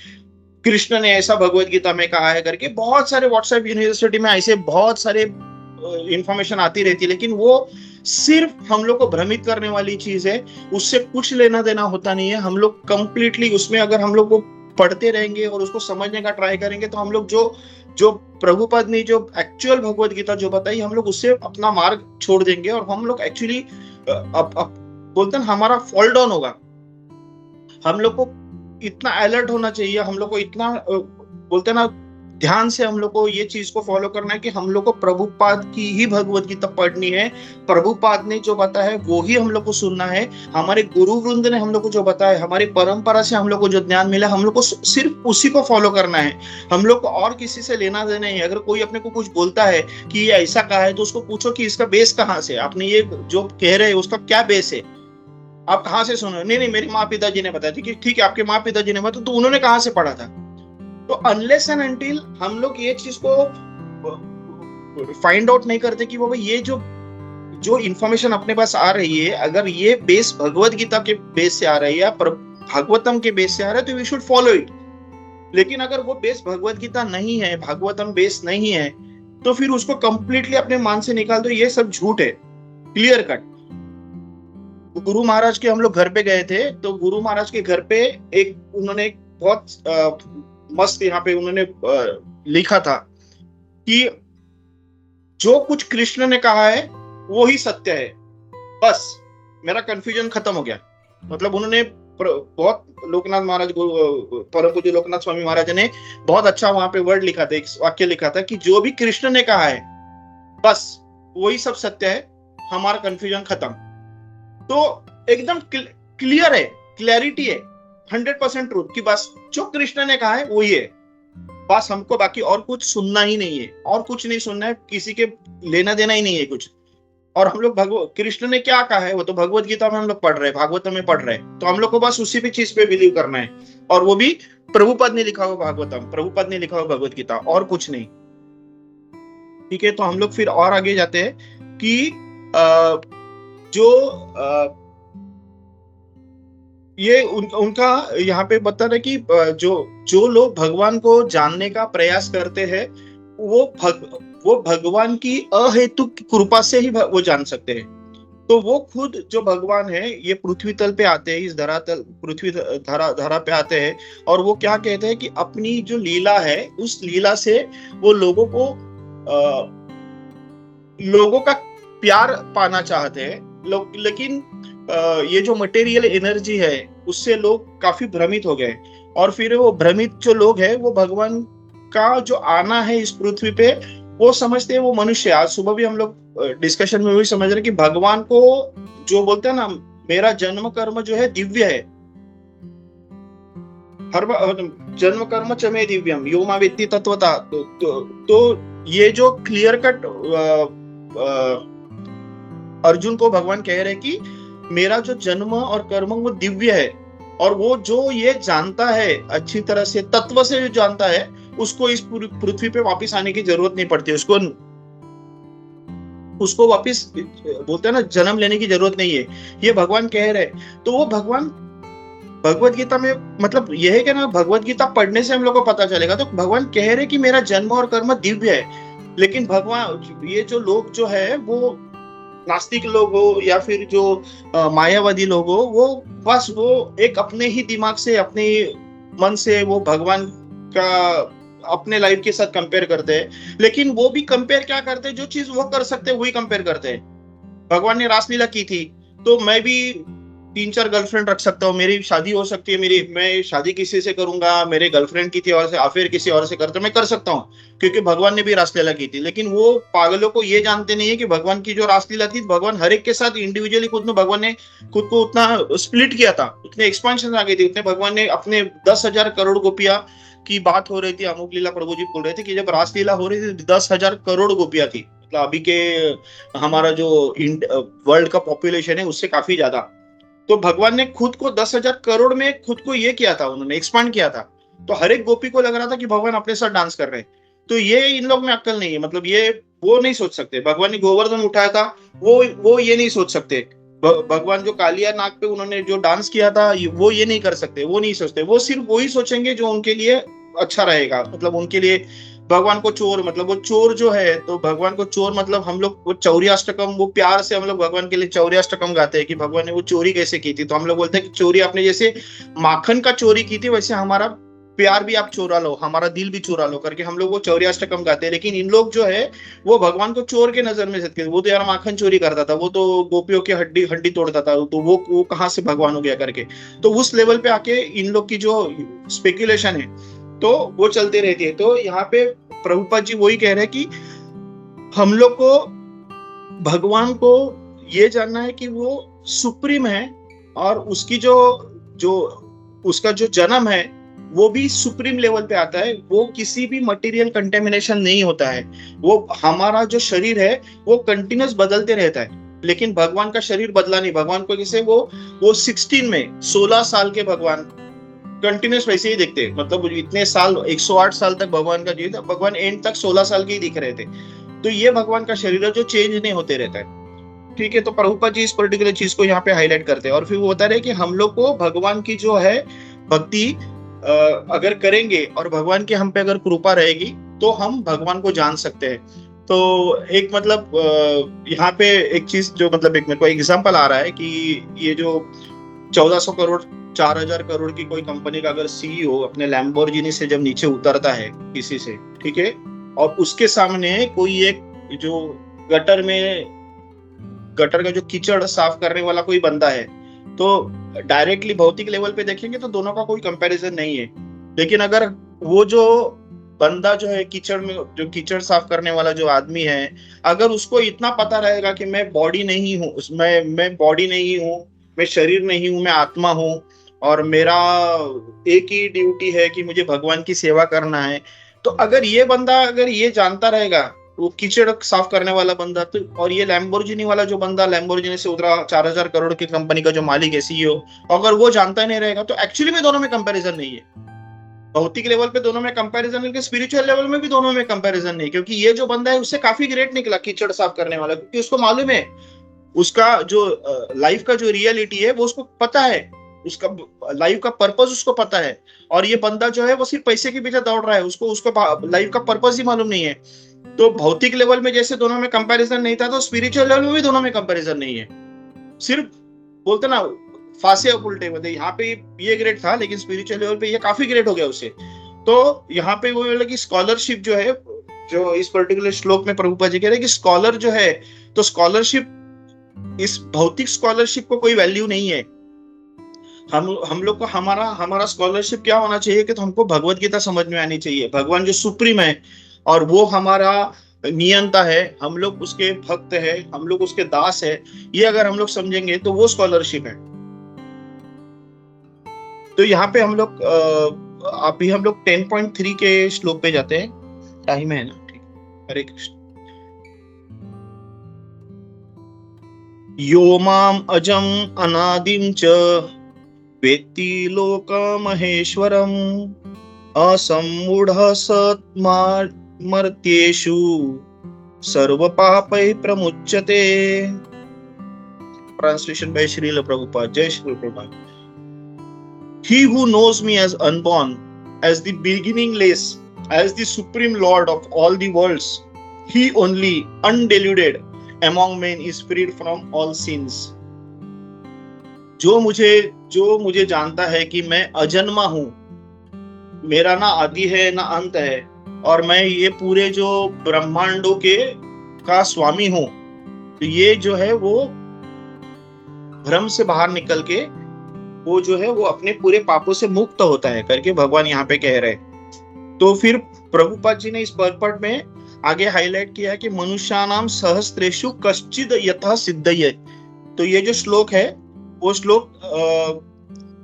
कृष्ण ने ऐसा भगवत गीता में कहा है करके बहुत सारे व्हाट्सएप यूनिवर्सिटी में ऐसे बहुत सारे इंफॉर्मेशन आती रहती है, लेकिन वो सिर्फ हम लोग को भ्रमित करने वाली चीज है। उससे कुछ लेना देना होता नहीं है। हम लोग कंप्लीटली उसमें अगर हम लोग को पढ़ते रहेंगे और उसको समझने का ट्राई करेंगे, तो हम लोग जो जो प्रभुपाद ने जो एक्चुअल भगवत गीता जो बताई, हम लोग उससे अपना मार्ग छोड़ देंगे और हम लोग एक्चुअली बोलते हैं हमारा फॉल डाउन होगा। हम लोग को इतना अलर्ट होना चाहिए, हम लोग को इतना बोलते हैं ना ध्यान से हम लोग को ये चीज को फॉलो करना है कि हम लोग को प्रभुपाद की ही भगवत गीता पढ़नी है। प्रभुपाद ने जो बताया है वो ही हम लोग को सुनना है। हमारे गुरु वृंद ने हम लोग को जो बताया, हमारी परंपरा से हम लोग को जो ज्ञान मिला, हम लोग को सिर्फ उसी को फॉलो करना है। हम लोग को और किसी से लेना देना है। अगर कोई अपने को कुछ बोलता है कि ये ऐसा कहा है, तो उसको पूछो कि इसका बेस कहाँ से, आपने ये जो कह रहे हैं उसका क्या बेस है, आप कहाँ से सुनो? नहीं मेरे माँ पिताजी ने बताया थी। कि ठीक है, आपके माँ पिताजी ने बताया, तो उन्होंने कहाँ से पढ़ा था? तो अनलेस एंड अनटिल हम लोग ये चीज को फाइंड आउट नहीं करते कि वो ये जो इंफॉर्मेशन अपने पास आ रही है, अगर ये बेस भगवत गीता के बेस से आ रही है या भागवतम के बेस से आ रहा है, तो वी शुड फॉलो इट। लेकिन अगर वो बेस भगवत गीता नहीं है, भागवतम बेस नहीं है, तो फिर उसको कंप्लीटली अपने मान से निकाल दो। ये सब झूठ है, क्लियर कट। गुरु महाराज के हम लोग घर पे गए थे, तो गुरु महाराज के घर पे उन्होंने बहुत मस्त यहाँ पे उन्होंने लिखा था कि जो कुछ कृष्ण ने कहा है वो ही सत्य है। बस मेरा कंफ्यूजन खत्म हो गया। मतलब उन्होंने बहुत लोकनाथ महाराज, परम पूज्य लोकनाथ स्वामी महाराज ने बहुत अच्छा वहां पे वर्ड लिखा था, एक वाक्य लिखा था कि जो भी कृष्ण ने कहा है बस वही सब सत्य है, हमारा कंफ्यूजन खत्म। तो एकदम क्लियर है, क्लैरिटी है, 100% ट्रूथ कि बस जो कृष्ण ने कहा है वही है। बस हमको बाकी और कुछ सुनना ही नहीं है, और कुछ नहीं सुनना है, किसी के लेना देना ही नहीं है कुछ। और हम लोग कृष्ण ने क्या कहा है वो तो भगवत गीता में हम लोग पढ़ रहे हैं, भागवत में पढ़ रहे हैं, तो हम लोग को बस उसी भी चीज पे बिलीव करना है। और वो भी प्रभुपाद ने लिखा हुआ भागवतम, प्रभुपाद ने लिखा हुआ भगवत गीता, और कुछ नहीं। ठीक है, तो हम लोग फिर और आगे जाते हैं कि ये उनका यहाँ पे बता रहे कि जो लोग भगवान को जानने का प्रयास करते हैं, वो भगवान की अहेतुक कृपा से ही वो जान सकते हैं। तो वो खुद जो भगवान है, ये पृथ्वी तल पे आते हैं, इस धरातल पृथ्वी धरा पे आते हैं, और वो क्या कहते हैं कि अपनी जो लीला है, उस लीला से वो लोगों का प्यार पाना चाहते हैं। लेकिन ये जो मटेरियल एनर्जी है उससे लोग काफी भ्रमित हो गए, और फिर वो भ्रमित जो लोग हैं वो भगवान का जो आना है इस पृथ्वी पे वो समझते हैं वो मनुष्य। आज सुबह भी हम लोग डिस्कशन में वही समझ रहे कि भगवान को जो बोलते हैं ना, मेरा जन्म कर्म जो है दिव्य है, हर जन्म कर्म च मे दिव्यम यो मा वेत्ति तत्वता। तो ये जो क्लियर कट अर्जुन को भगवान कह रहे कि मेरा जो जन्म और कर्म वो दिव्य है, और वो जो ये जानता है अच्छी तरह से, तत्व से जो जानता है, उसको इस पृथ्वी पे वापस आने की जरूरत नहीं पड़ती, उसको वापस बोलते हैं ना जन्म लेने की जरूरत नहीं है, ये भगवान कह रहे। तो वो भगवान भगवत गीता में मतलब यह है कि ना, भगवत गीता पढ़ने से हम लोग को पता चलेगा। तो भगवान कह रहे कि मेरा जन्म और कर्म दिव्य है, लेकिन भगवान ये जो लोग जो है वो नास्तिक लोग हो या फिर जो मायावादी लोग हो, वो बस वो एक अपने ही दिमाग से, अपने मन से वो भगवान का अपने लाइफ के साथ कंपेयर करते हैं। लेकिन वो भी कंपेयर क्या करते हैं, जो चीज वो कर सकते हैं वही कंपेयर करते हैं। भगवान ने रासलीला की थी, तो मैं भी 3-4 गर्लफ्रेंड रख सकता हूँ, मेरी शादी हो सकती है, मैं शादी किसी से करूंगा, मेरे गर्लफ्रेंड की थी और से अफेयर किसी और से करता, मैं कर सकता हूँ, क्योंकि भगवान ने भी रासलीला की थी। लेकिन वो पागलों को ये जानते नहीं है कि भगवान की जो रासलीला थी, भगवान हर एक के साथ इंडिविजुअली खुद में भगवान ने खुद को उतना स्प्लिट किया था, उतने एक्सपांशन आ गई थी, उतने भगवान ने अपने 10,000 करोड़ गोपियां की बात हो रही थी। अमुक लीला प्रभु जी बोल रहे थे कि जब रासलीला हो रही थी 10,000 करोड़ गोपियां थी, मतलब अभी के हमारा जो वर्ल्ड का पॉपुलेशन है उससे काफी ज्यादा। तो भगवान ने खुद को 10,000 करोड़ में खुद को ये किया था, उन्होंने एक्सपांड किया था। तो हर एक गोपी को लग रहा था कि भगवान अपने साथ डांस कर रहे हैं। तो ये इन लोग में अक्ल नहीं है, मतलब ये वो नहीं सोच सकते। भगवान ने गोवर्धन उठाया था, वो ये नहीं सोच सकते। भगवान जो कालिया नाग पे उन्होंने जो डांस किया था, वो ये नहीं कर सकते, वो नहीं सोचते। वो सिर्फ वही सोचेंगे जो उनके लिए अच्छा रहेगा, मतलब उनके लिए। भगवान को चोर, मतलब वो चोर जो है, तो भगवान को चोर मतलब हम लोग वो चौरियाष्टकम, वो प्यार से हम लोग भगवान के लिए चौरियाष्टकम गाते हैं कि भगवान ने वो चोरी कैसे की थी। तो हम लोग बोलते हैं कि चोरी आपने जैसे माखन का चोरी की थी, वैसे हमारा प्यार भी आप चोरा लो, हमारा दिल भी चोरा लो करके हम लोग वो चौरियाष्टकम गाते हैं। लेकिन इन लोग जो है वो भगवान को चोर के नजर में सकते, वो तो यार माखन चोरी करता था, वो तो गोपियों की हड्डी हड्डी तोड़ता था, तो वो कहाँ से भगवान हो गया करके। तो उस लेवल पे आके इन लोग की जो स्पेकुलेशन है तो वो चलती रहती है। तो यहाँ पे प्रभुपाद जी वही कह रहे हैं कि हम लोग को भगवान को ये जानना है कि वो सुप्रीम है, और उसकी जो जो उसका जो जन्म है वो भी सुप्रीम लेवल पे आता है। वो किसी भी मटेरियल कंटेमिनेशन नहीं होता है। वो हमारा जो शरीर है वो कंटिन्यूस बदलते रहता है, लेकिन भगवान का शरीर बदला नहीं। भगवान को किसे वो 16 साल के भगवान कंटिन्यूस वैसे ही दिखते, मतलब इतने साल 108 साल तक भगवान का जीवित, भगवान एंड तक 16 साल के ही दिख रहे थे। तो ये भगवान का शरीर है जो चेंज नहीं होते रहता है। ठीक है, तो प्रभुपाद जी इस पर्टिकुलर चीज को यहाँ पे हाईलाइट करते हैं, और फिर वो बता रहे कि हम लोग को भगवान की जो है भक्ति अगर करेंगे और भगवान की हम पे अगर कृपा रहेगी तो हम भगवान को जान सकते हैं। तो एक मतलब यहाँ पे एक चीज जो मतलब एक मेरे को एग्जाम्पल आ रहा है कि ये जो 1400 करोड़ 4,000 करोड़ की कोई कंपनी का अगर सीईओ अपने लैम्बोर्गिनी से जब नीचे उतरता है किसी से, ठीक है, और उसके सामने कोई एक जो गटर का जो कीचड़ साफ करने वाला कोई बंदा है, तो डायरेक्टली भौतिक लेवल पे देखेंगे तो दोनों का कोई कंपैरिजन नहीं है। लेकिन अगर वो जो बंदा जो है कीचड़ में, जो कीचड़ साफ करने वाला जो आदमी है, अगर उसको इतना पता रहेगा कि मैं बॉडी नहीं हूँ, मैं बॉडी नहीं हूँ, मैं शरीर नहीं हूँ, मैं आत्मा हूँ, और मेरा एक ही ड्यूटी है कि मुझे भगवान की सेवा करना है। तो अगर ये बंदा अगर ये जानता रहेगा, वो कीचड़ साफ करने वाला बंदा, तो और ये लैम्बोर्गिनी वाला जो बंदा लैम्बोर्गिनी से उतरा 4,000 करोड़ की कंपनी का जो मालिक है, सीईओ, अगर वो जानता नहीं रहेगा तो एक्चुअली में दोनों में कंपैरिजन नहीं है। भौतिक लेवल पे दोनों में कंपैरिजन है, स्पिरिचुअल लेवल में भी दोनों में कंपैरिजन नहीं, क्योंकि ये जो बंदा है उससे काफी ग्रेट निकला कीचड़ साफ करने वाला, क्योंकि उसको मालूम है उसका जो लाइफ का जो रियलिटी है वो उसको पता है, उसका लाइफ का पर्पस उसको पता है। और ये बंदा जो है वो सिर्फ पैसे के पीछे दौड़ रहा है, उसको लाइफ का पर्पस ही मालूम नहीं है। तो भौतिक लेवल में जैसे दोनों में कंपैरिजन नहीं था, तो स्पिरिचुअल लेवल में भी दोनों में कंपैरिजन नहीं है। सिर्फ बोलते ना फांसे उल्टे, मतलब यहाँ पे ये ग्रेट था लेकिन स्पिरिचुअल लेवल पे ये काफी ग्रेट हो गया उससे। तो यहाँ पे वो बोला कि स्कॉलरशिप जो है, जो इस पर्टिकुलर श्लोक में प्रभुपाद जी कह रहे हैं कि स्कॉलर जो है, तो स्कॉलरशिप, इस भौतिक स्कॉलरशिप को कोई वैल्यू नहीं है। हम लोग को हमारा स्कॉलरशिप क्या होना चाहिए कि तो हमको भगवत गीता समझ में आनी चाहिए। भगवान जो सुप्रीम है और वो हमारा नियंता है, हम लोग उसके भक्त है, हम लोग उसके दास है, ये अगर हम लोग समझेंगे तो वो स्कॉलरशिप है। तो यहाँ पे हम लोग अभी हम लोग 10.3 के श्लोक पे जाते हैं, टाइम है ना? ठीक, हरे कृष्ण। यो माम अजम अनादिम च वेत्ति लोकमहेश्वरम असम्मूढ़ सत्मर्त्येषु सर्वपापैः प्रमुच्यते। Translation by Srila Prabhupada. Jai Srila Prabhupada. He who knows me as unborn, as the beginningless, as the supreme Lord of all the worlds, he only, undeluded among men, is freed from all sins. जो मुझे जानता है कि मैं अजन्मा हूँ, मेरा ना आदि है ना अंत है, और मैं ये पूरे जो ब्रह्मांडों के का स्वामी हूँ, तो ये जो है वो भ्रम से बाहर निकल के वो जो है वो अपने पूरे पापों से मुक्त होता है करके भगवान यहाँ पे कह रहे हैं। तो फिर प्रभुपाद जी ने इस पर्पट में आगे हाईलाइट किया कि मनुष्यानाम सहस्त्रेषु कश्चिद यथा सिद्धये। तो ये जो श्लोक है वो श्लोक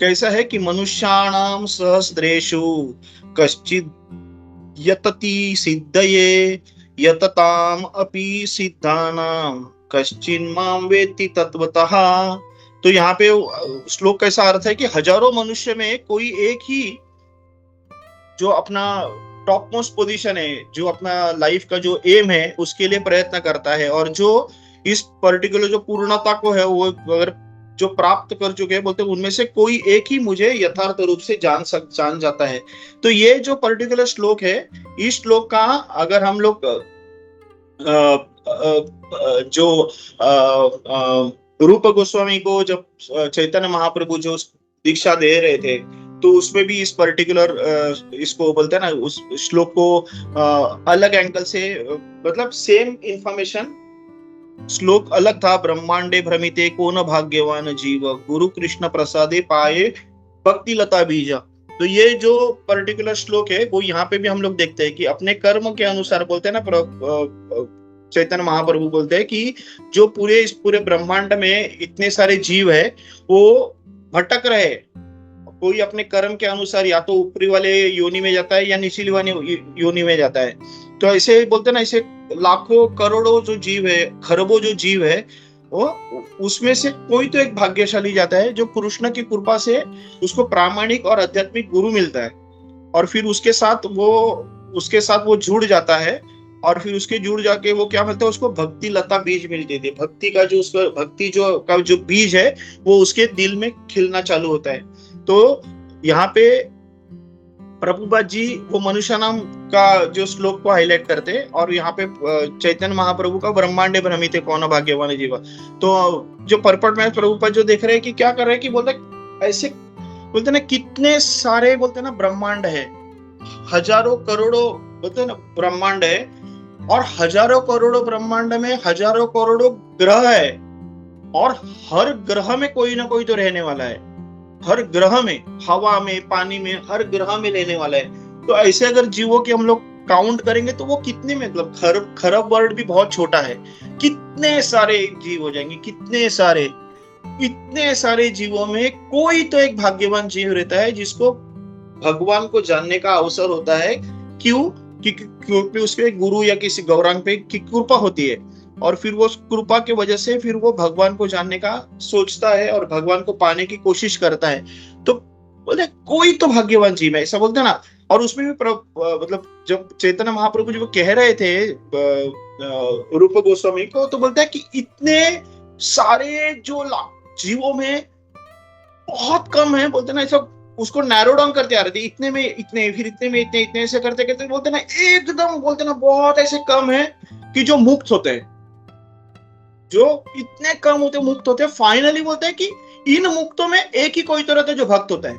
कैसा है कि मनुष्याणाम सहस्त्रेषु कश्चिद यतति सिद्धये यतताम अपि सिद्धानाम कश्चिन माम वेत्ति तत्वतः। तो यहाँ पे श्लोक कैसा अर्थ है कि हजारों मनुष्य में कोई एक ही जो अपना टॉप मोस्ट पोजीशन है, जो अपना लाइफ का जो एम है उसके लिए प्रयत्न करता है, और जो इस पर्टिकुलर जो पूर्णता को है वो अगर जो प्राप्त कर चुके हैं बोलते हैं उनमें से कोई एक ही मुझे यथार्थ रूप से जान जाता है। तो ये जो पर्टिकुलर श्लोक है, इस श्लोक का अगर हम लोग जो रूप गोस्वामी को जब चैतन्य महाप्रभु जो दीक्षा दे रहे थे तो उसमें भी इस पर्टिकुलर इसको बोलते हैं ना, उस श्लोक को अलग एंगल से मतलब सेम इंफॉर्मेशन श्लोक अलग था। ब्रह्मांडे भ्रमिते को न भाग्यवान जीव गुरु कृष्ण प्रसादे पाए भक्ति लता बीजा। तो ये जो पर्टिकुलर श्लोक है वो यहाँ पे भी हम लोग देखते हैं कि अपने कर्म के अनुसार बोलते हैं ना, चैतन्य महाप्रभु बोलते हैं कि जो इस पूरे ब्रह्मांड में इतने सारे जीव है वो भटक रहे, कोई अपने कर्म के अनुसार या तो ऊपरी वाले योनि में जाता है या निचली वाले योनि में जाता है। तो ऐसे बोलते हैं ना, ऐसे लाखों करोड़ों जो जीव है, खरबों जो जीव है, वो उसमें से कोई तो एक भाग्यशाली जाता है जो कृष्ण की कृपा से उसको प्रामाणिक और आध्यात्मिक गुरु मिलता है, और फिर उसके साथ वो जुड़ जाता है, और फिर उसके जुड़ जाके वो क्या मिलता है, उसको भक्ति लता बीज मिलती थी। भक्ति का जो उसका भक्ति जो बीज है वो उसके दिल में खिलना चालू होता है। तो यहाँ पे प्रभुपाद जी वो मनुष्य नाम का जो श्लोक को हाईलाइट करते हैं, और यहाँ पे चैतन्य महाप्रभु का ब्रह्मांडे भ्रमिते कौन भाग्यवान जीवा। तो जो पर्पट में प्रभुपाद जो देख रहे हैं कि क्या कर रहे हैं कि बोलते ऐसे बोलते ना कितने सारे बोलते ना ब्रह्मांड है, हजारों करोड़ों बोलते ना ब्रह्मांड है, और हजारों करोड़ों ब्रह्मांड में हजारों करोड़ों ग्रह है, और हर ग्रह में कोई ना कोई तो रहने वाला है। हर ग्रह में, हवा में, पानी में, हर ग्रह में रहने वाला है। तो ऐसे अगर जीवों के हम लोग काउंट करेंगे तो वो कितने में, मतलब खरब वर्ड भी बहुत छोटा है, कितने सारे जीव हो जाएंगे, इतने सारे जीवों में कोई तो एक भाग्यवान जीव रहता है जिसको भगवान को जानने का अवसर होता है। क्यों? क्योंकि उसके गुरु या किसी गौरांग पे की कृपा होती है, और फिर वो कृपा के वजह से फिर वो भगवान को जानने का सोचता है और भगवान को पाने की कोशिश करता है। तो बोलते कोई तो भाग्यवान जीव है, ऐसा बोलते हैं ना। और उसमें भी मतलब जब चैतन्य महाप्रभु जी वो कह रहे थे रूप गोस्वामी को, तो बोलते हैं कि इतने सारे जो जीवों में बहुत कम है, बोलते ना ऐसा उसको नैरो डाउन करते आ रहे थे, इतने में इतने, फिर इतने में इतने, इतने ऐसे करते करते बोलते ना एकदम बोलते ना बहुत ऐसे कम है कि जो मुक्त होते हैं, जो इतने कम होते मुक्त होते हैं। फाइनली बोलते हैं कि इन मुक्तों में एक ही कोई तो रहता है जो भक्त होता है।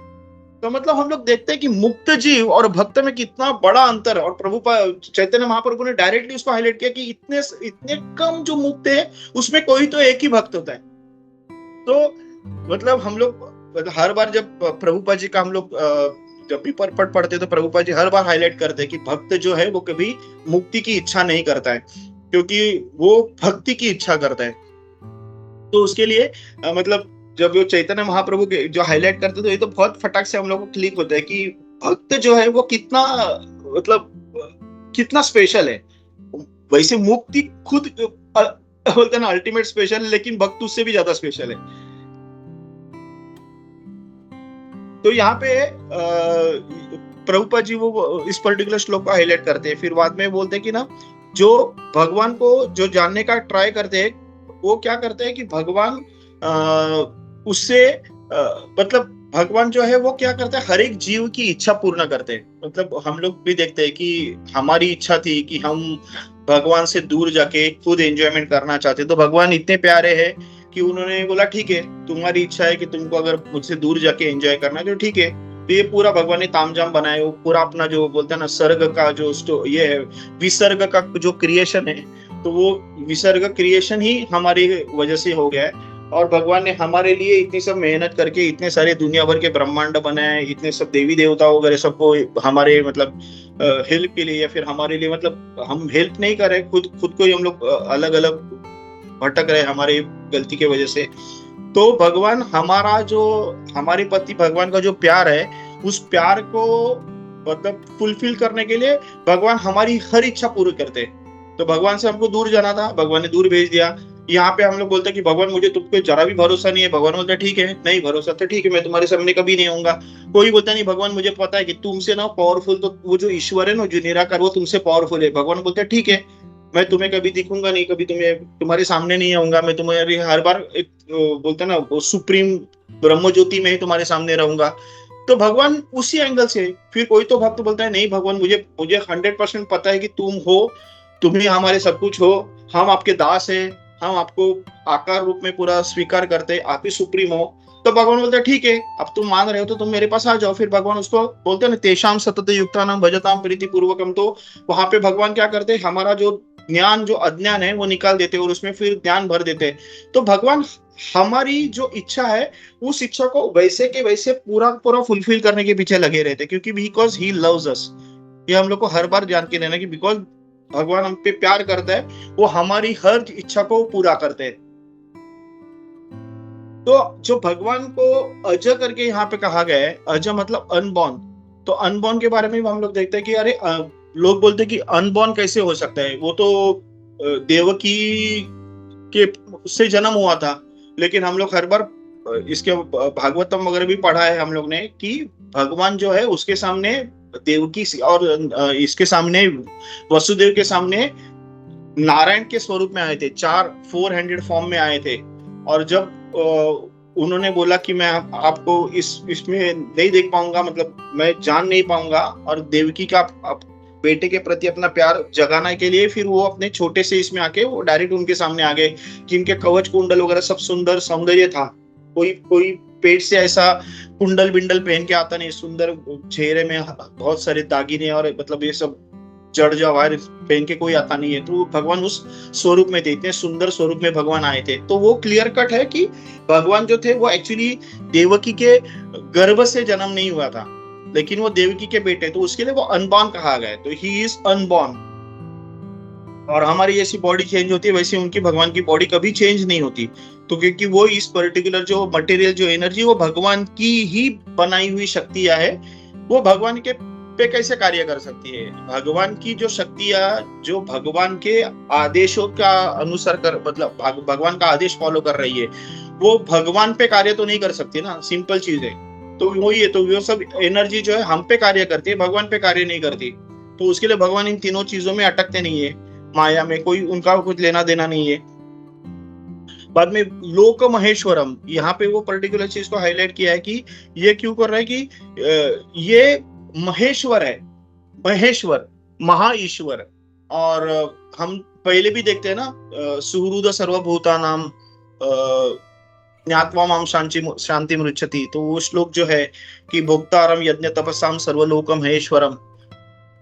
तो मतलब हम लोग देखते हैं कि मुक्त जीव और भक्त में कितना बड़ा अंतर है, और प्रभु चैतन्य महाप्रभु ने डायरेक्टली उसको हाईलाइट किया कि इतने कम जो मुक्त है उसमें कोई तो एक ही भक्त होता है। तो मतलब हम लोग हर बार जब प्रभुपाद जी का हम लोग जब भी पर्पट पढ़ते तो प्रभुपाद जी हर बार हाईलाइट करते हैं कि भक्त जो है वो कभी मुक्ति की इच्छा नहीं करता है, क्योंकि वो भक्ति की इच्छा करता है। तो उसके लिए मतलब जब वो चैतन्य महाप्रभु के जो हाईलाइट करते तो ये तो बहुत फटाक से हम लोग को क्लिक होता है कि भक्त जो है वो कितना मतलब कितना स्पेशल है। वैसे मुक्ति खुद बोलते हैं ना अल्टीमेट स्पेशल है, लेकिन भक्त उससे भी ज्यादा स्पेशल है। तो यहाँ पे प्रभुपाद जी वो इस पर्टिकुलर श्लोक को हाईलाइट करते हैं, फिर बाद में बोलते हैं कि ना जो भगवान को जो जानने का ट्राई करते हैं वो क्या करते हैं कि भगवान उससे मतलब भगवान जो है वो क्या करता है, हर एक जीव की इच्छा पूर्ण करते हैं। मतलब हम लोग भी देखते हैं कि हमारी इच्छा थी कि हम भगवान से दूर जाके खुद एंजॉयमेंट करना चाहते, तो भगवान इतने प्यारे हैं कि उन्होंने बोला ठीक है तुम्हारी इच्छा है कि तुमको अगर मुझसे दूर जाके एंजॉय करना है तो ठीक है। तो ये पूरा भगवान ने तामझाम बनाया, वो पूरा अपना जो बोलते हैं ना सर्ग का जो ये है विसर्ग का जो क्रिएशन है, तो वो विसर्ग क्रिएशन ही हमारी वजह से हो गया है। और भगवान ने हमारे लिए इतनी सब मेहनत करके इतने सारे दुनिया भर के ब्रह्मांड बनाए, इतने सब देवी देवता वगैरह सबको हमारे मतलब हेल्प के लिए, या फिर हमारे लिए मतलब हम हेल्प नहीं कर रहे, खुद खुद को ही हम लोग अलग अलग भटक रहे हमारे गलती के वजह से। तो भगवान हमारा जो, हमारे प्रति भगवान का जो प्यार है, उस प्यार को मतलब फुलफिल करने के लिए भगवान हमारी हर इच्छा पूरी करते हैं। तो भगवान से हमको दूर जाना था, भगवान ने दूर भेज दिया। यहाँ पे हम लोग बोलते हैं कि भगवान मुझे तुम पे जरा भी भरोसा नहीं है, भगवान बोलता है ठीक है, नहीं भरोसा तो ठीक है, मैं तुम्हारे सामने कभी नहीं आऊंगा। कोई बोलता नहीं भगवान मुझे पता है कि तुमसे ना पावरफुल, तो वो जो ईश्वर है ना, जो निराकार, वो तुमसे पावरफुल है। भगवान बोलते हैं ठीक है, मैं तुम्हें कभी दिखूंगा नहीं, कभी तुम्हारे सामने नहीं आऊंगा, मैं तुम्हारे हर बार एक बोलते हैं ना सुप्रीम ब्रह्म ज्योति में ही तुम्हारे सामने रहूंगा। तो भगवान उसी एंगल से, फिर कोई तो भक्त बोलता है नहीं भगवान मुझे मुझे 100% पता है कि तुम हो, तुम ही हमारे सब कुछ हो, हम आपके दास है, हम आपको आकार रूप में पूरा स्वीकार करते हैं, आप ही सुप्रीम हो। तो भगवान बोलते हैं ठीक है, अब तुम मान रहे हो तो तुम मेरे पास आ जाओ। फिर भगवान उसको बोलते हैं ना तेषाम सतत युक्तानाम भजताम प्रीति पूर्वकम। तो वहां पे भगवान क्या करते हैं, हमारा जो ज्ञान, जो अज्ञान है वो निकाल देते और उसमें फिर ज्ञान भर देते। तो भगवान हमारी जो इच्छा है, उस इच्छा को वैसे के वैसे पूरा पूरा फुलफिल करने के पीछे लगे रहते, क्योंकि बिकॉज ही लव्स अस। ये हम लोग को हर बार जान के रहना कि बिकॉज भगवान हम पे प्यार करता है, वो हमारी हर इच्छा को पूरा करते हैं। तो जो भगवान को अज करके यहाँ पे कहा गया है, अज मतलब अनबॉर्न। तो अनबॉर्न के बारे में हम लोग देखते हैं कि अरे लोग बोलते हैं कि अनबॉर्न कैसे हो सकता है, वो तो देवकी के उससे जन्म हुआ था। लेकिन हम लोग हर बार इसके भागवतम वगैरह भी पढ़ा है हम लोग ने कि भगवान जो है उसके सामने देवकी और इसके सामने वसुदेव के सामने नारायण के स्वरूप में आए थे, 4 हैंडेड फॉर्म में आए थे। और जब उन्होंने बोला कि मैं आपको इसमें नहीं देख पाऊंगा, मतलब मैं जान नहीं पाऊंगा, और देवकी का बेटे के प्रति अपना प्यार जगाने के लिए फिर वो अपने छोटे से इसमें आके वो डायरेक्ट उनके सामने आ गए, जिनके कवच कुंडल वगैरह सब सुंदर सौंदर्य था। कोई कोई पेट से ऐसा कुंडल बिंडल पहन के आता नहीं, सुंदर चेहरे में बहुत सारे दागिने और मतलब ये सब जड़ जवाहर पहन के कोई आता नहीं है। तो भगवान उस स्वरूप में थे, इतने सुंदर स्वरूप में भगवान आए थे। तो वो क्लियर कट है कि भगवान जो थे वो एक्चुअली देवकी के गर्भ से जन्म नहीं हुआ था, लेकिन वो देवकी के बेटे, तो उसके लिए वो अनबॉर्न कहा गया। तो ही इज अनबॉर्न। और हमारी जैसी बॉडी चेंज होती है, वैसे उनकी भगवान की बॉडी कभी चेंज नहीं होती। तो क्योंकि वो इस पर्टिकुलर जो मटेरियल, जो एनर्जी, वो भगवान की ही बनाई हुई शक्तियां है, वो भगवान के पे कैसे कार्य कर सकती है। भगवान की जो शक्तियां जो भगवान के आदेशों का अनुसार कर, मतलब भगवान का आदेश फॉलो कर रही है, वो भगवान पे कार्य तो नहीं कर सकती ना, सिंपल चीज है। तो वही है, तो वो सब एनर्जी जो है हम पे कार्य करती है, भगवान पे कार्य नहीं करती। तो उसके लिए भगवान इन तीनों चीजों में अटकते नहीं है, माया में कोई उनका कुछ लेना देना नहीं है। बाद में लोक महेश्वरम, यहाँ पे वो पर्टिकुलर चीज को हाईलाइट किया है कि ये क्यों कर रहा है कि ये महेश्वर है, महेश्वर महा ईश्वर। और हम पहले भी देखते हैं ना, सुहृद सर्वभूतानाम ज्ञात्वा माम शांति मृच्छति। तो वो श्लोक जो है कि भोक्तारम यज्ञ तपसाम सर्वलोकम महेश्वरम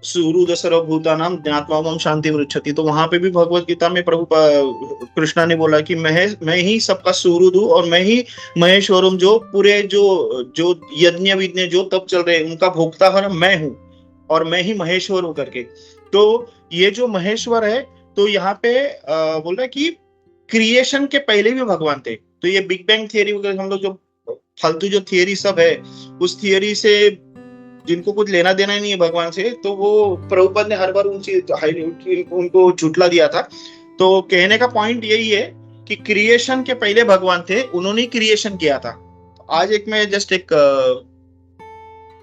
सुहृद सर्वभूतानाम ज्ञात्वा माम शांति मृच्छति। तो वहां पे भी भगवत गीता में प्रभु कृष्णा ने बोला कि मैं ही सबका सुहृद हूँ और मैं ही महेश्वर हूँ, जो पूरे जो यज्ञ विज्ञ जो तप चल रहे हैं उनका भोक्ता हर मैं हूँ और मैं ही महेश्वर हूँ करके। तो ये जो महेश्वर है, तो यहाँ पे बोल रहा है कि क्रिएशन के पहले भी भगवान थे। तो ये बिग बैंग थियरी वगैरह हम लोग जो फालतू जो थियरी सब है, उस थियरी से जिनको कुछ लेना देना ही नहीं है भगवान से, तो वो प्रभुपाद ने हर बार उनको झुटला दिया था। तो कहने का पॉइंट यही है कि क्रिएशन के पहले भगवान थे, उन्होंने क्रिएशन किया था। आज एक मैं जस्ट एक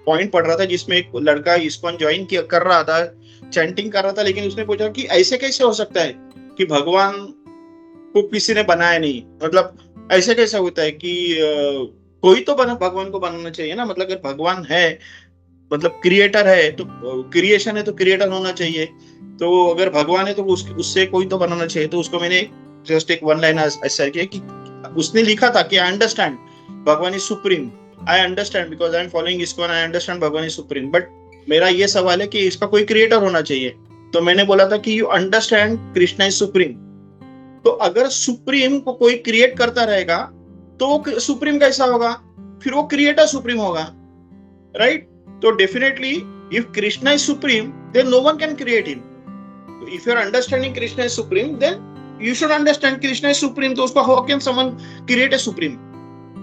पॉइंट पढ़ रहा था जिसमें एक लड़का इस्कॉन ज्वाइन कर रहा था, चैंटिंग कर रहा था, लेकिन उसने पूछा कि ऐसे कैसे हो सकता है कि भगवान को किसी ने बनाया नहीं, मतलब ऐसे कैसे होता है कि कोई तो भगवान को बनाना चाहिए ना, मतलब अगर भगवान है, मतलब क्रिएटर है, तो क्रिएशन है तो क्रिएटर होना चाहिए। तो अगर भगवान है तो उससे कोई तो बनाना चाहिए। तो उसको मैंने जस्ट एक वन लाइन ऐसा किया कि उसने लिखा था कि आई अंडरस्टैंड भगवान is supreme, I understand because I am following ISKCON, I understand भगवान इज सुप्रीम, बट मेरा ये सवाल है कि इसका कोई क्रिएटर होना चाहिए। तो मैंने बोला था कि you understand Krishna is supreme. तो अगर सुप्रीम को कोई क्रिएट करता रहेगा तो वो सुप्रीम कैसा होगा? फिर वो क्रिएटर सुप्रीम होगा, राइट? तो definitely if Krishna is supreme then no one can create him. If you are understanding Krishna is supreme then you should understand Krishna is supreme. तो उसको how can someone create a supreme?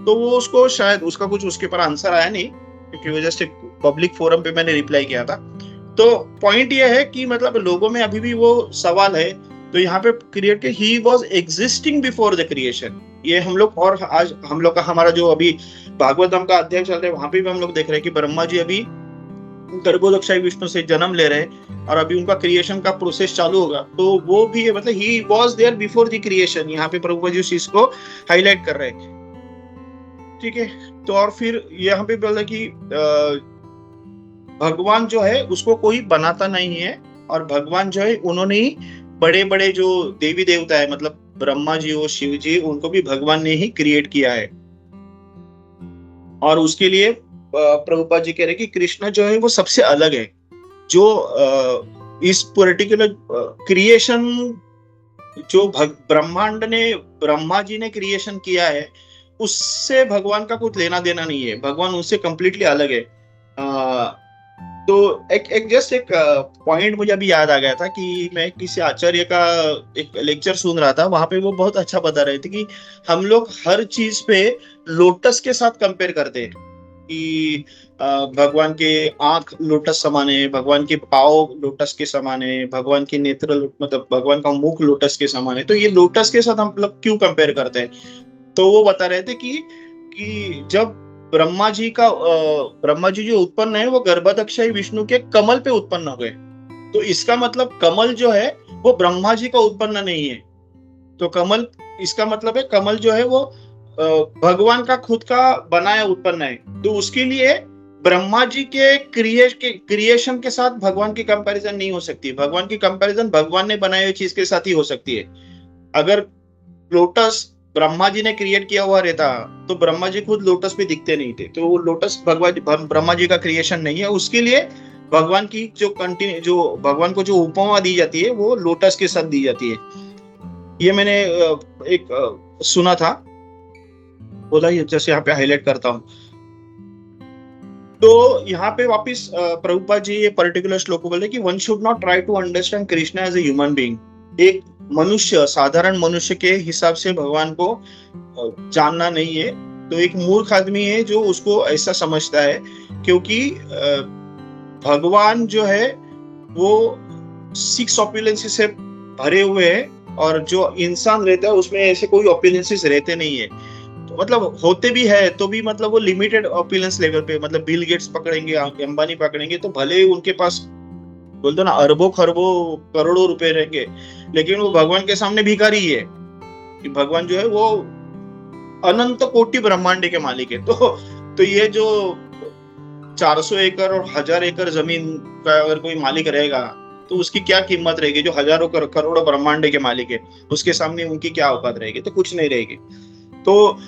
तो वो उसको शायद उसका कुछ उसके ऊपर आंसर आया नहीं, क्योंकि वो जस्ट एक पब्लिक फोरम पे मैंने रिप्लाई किया था. तो पॉइंट ये है कि मतलब लोगों में अभी भी वो सवाल है. तो यहाँ पे क्रिएट के he was existing before the creation. ये हम लोग, और आज हम लोग का हमारा जो अभी भागवतम का अध्याय चल रहा है वहां पे भी हम लोग देख रहे हैं कि ब्रह्मा जी अभी गर्भोदक्षाई विष्णु से जन्म ले रहे हैं और अभी उनका क्रिएशन का प्रोसेस चालू होगा. तो वो भी है, मतलब he was there before the creation. यहाँ पे प्रभुपाद जी उस चीज को हाईलाइट कर रहे हैं. ठीक है. तो और फिर यहाँ पे बोला कि भगवान जो है उसको कोई बनाता नहीं है, और भगवान जो है उन्होंने ही बड़े बड़े जो देवी देवता है, मतलब ब्रह्मा जी और शिव जी, उनको भी भगवान ने ही क्रिएट किया है. और उसके लिए प्रभुपाद जी कह रहे हैं कि कृष्ण जो है वो सबसे अलग है, जो इस पर्टिकुलर क्रिएशन जो ब्रह्मांड ने, ब्रह्मा जी ने क्रिएशन किया है, उससे भगवान का कुछ लेना देना नहीं है. भगवान उससे कंप्लीटली अलग है. तो एक जस्ट एक पॉइंट मुझे अभी याद आ गया था कि मैं किसी आचार्य का एक लेक्चर सुन रहा था. वहां पे वो बहुत अच्छा बता रहे थे कि हम लोग हर चीज पे लोटस के साथ कंपेयर करते हैं कि भगवान के आंख लोटस समान है, भगवान के पाँव लोटस के समान है, भगवान के नेत्र मतलब भगवान का मुख लोटस के समान है. तो ये लोटस के साथ हम लोग क्यों कंपेयर करते हैं? तो वो बता रहे थे कि जब ब्रह्मा जी जो उत्पन्न है वो गर्भोदक्षाई विष्णु के कमल पे उत्पन्न हो गए. तो इसका मतलब कमल जो है वो ब्रह्मा जी का उत्पन्न नहीं है. तो कमल, इसका मतलब है कमल जो है वो भगवान का खुद का बनाया उत्पन्न है. तो उसके लिए ब्रह्मा जी के क्रिएशन के साथ भगवान की कंपैरिजन नहीं हो सकती. भगवान की कंपैरिजन भगवान ने बनाई हुई चीज के साथ ही हो सकती है. अगर लोटस ब्रह्मा जी ने क्रिएट किया हुआ रहता तो ब्रह्मा जी खुद लोटस पे दिखते नहीं थे. तो वो लोटस ब्रह्मा जी का क्रिएशन नहीं है. उसके लिए भगवान की जो भगवान को जो उपमा दी जाती है वो लोटस के साथ दी जाती है. ये मैंने एक सुना था, बोला ये जैसे यहाँ पे हाईलाइट करता हूँ. तो यहाँ पे वापिस प्रभुपाद जी ये पर्टिकुलर श्लोक बोले कि one should not try to understand Krishna as a human being. एक मनुष्य, साधारण मनुष्य के हिसाब से भगवान को जानना नहीं है. तो एक मूर्ख आदमी है जो उसको ऐसा समझता है, क्योंकि भगवान जो है वो 6 ओपुलेंसेस से भरे हुए है, और जो इंसान रहता है उसमें ऐसे कोई ओपुलेंसेस रहते नहीं है. तो मतलब होते भी है तो भी मतलब वो लिमिटेड ओपुलेंस लेवल पे, मतलब बिल गेट्स पकड़ेंगे, अंबानी पकड़ेंगे तो भले उनके पास बोलते ना अरबों खरबों करोड़ों रुपए रहेंगे, लेकिन वो भगवान के सामने भिखारी है. कि भगवान जो है वो अनंत कोटि ब्रह्मांड के मालिक है. तो ये जो 400 एकड़ और 1000 एकड़ जमीन का अगर कोई मालिक रहेगा तो उसकी क्या कीमत रहेगी? जो हजारों करोड़ों ब्रह्मांड के मालिक है उसके सामने उनकी क्या औकात रहेगी? तो कुछ नहीं रहेगी. तो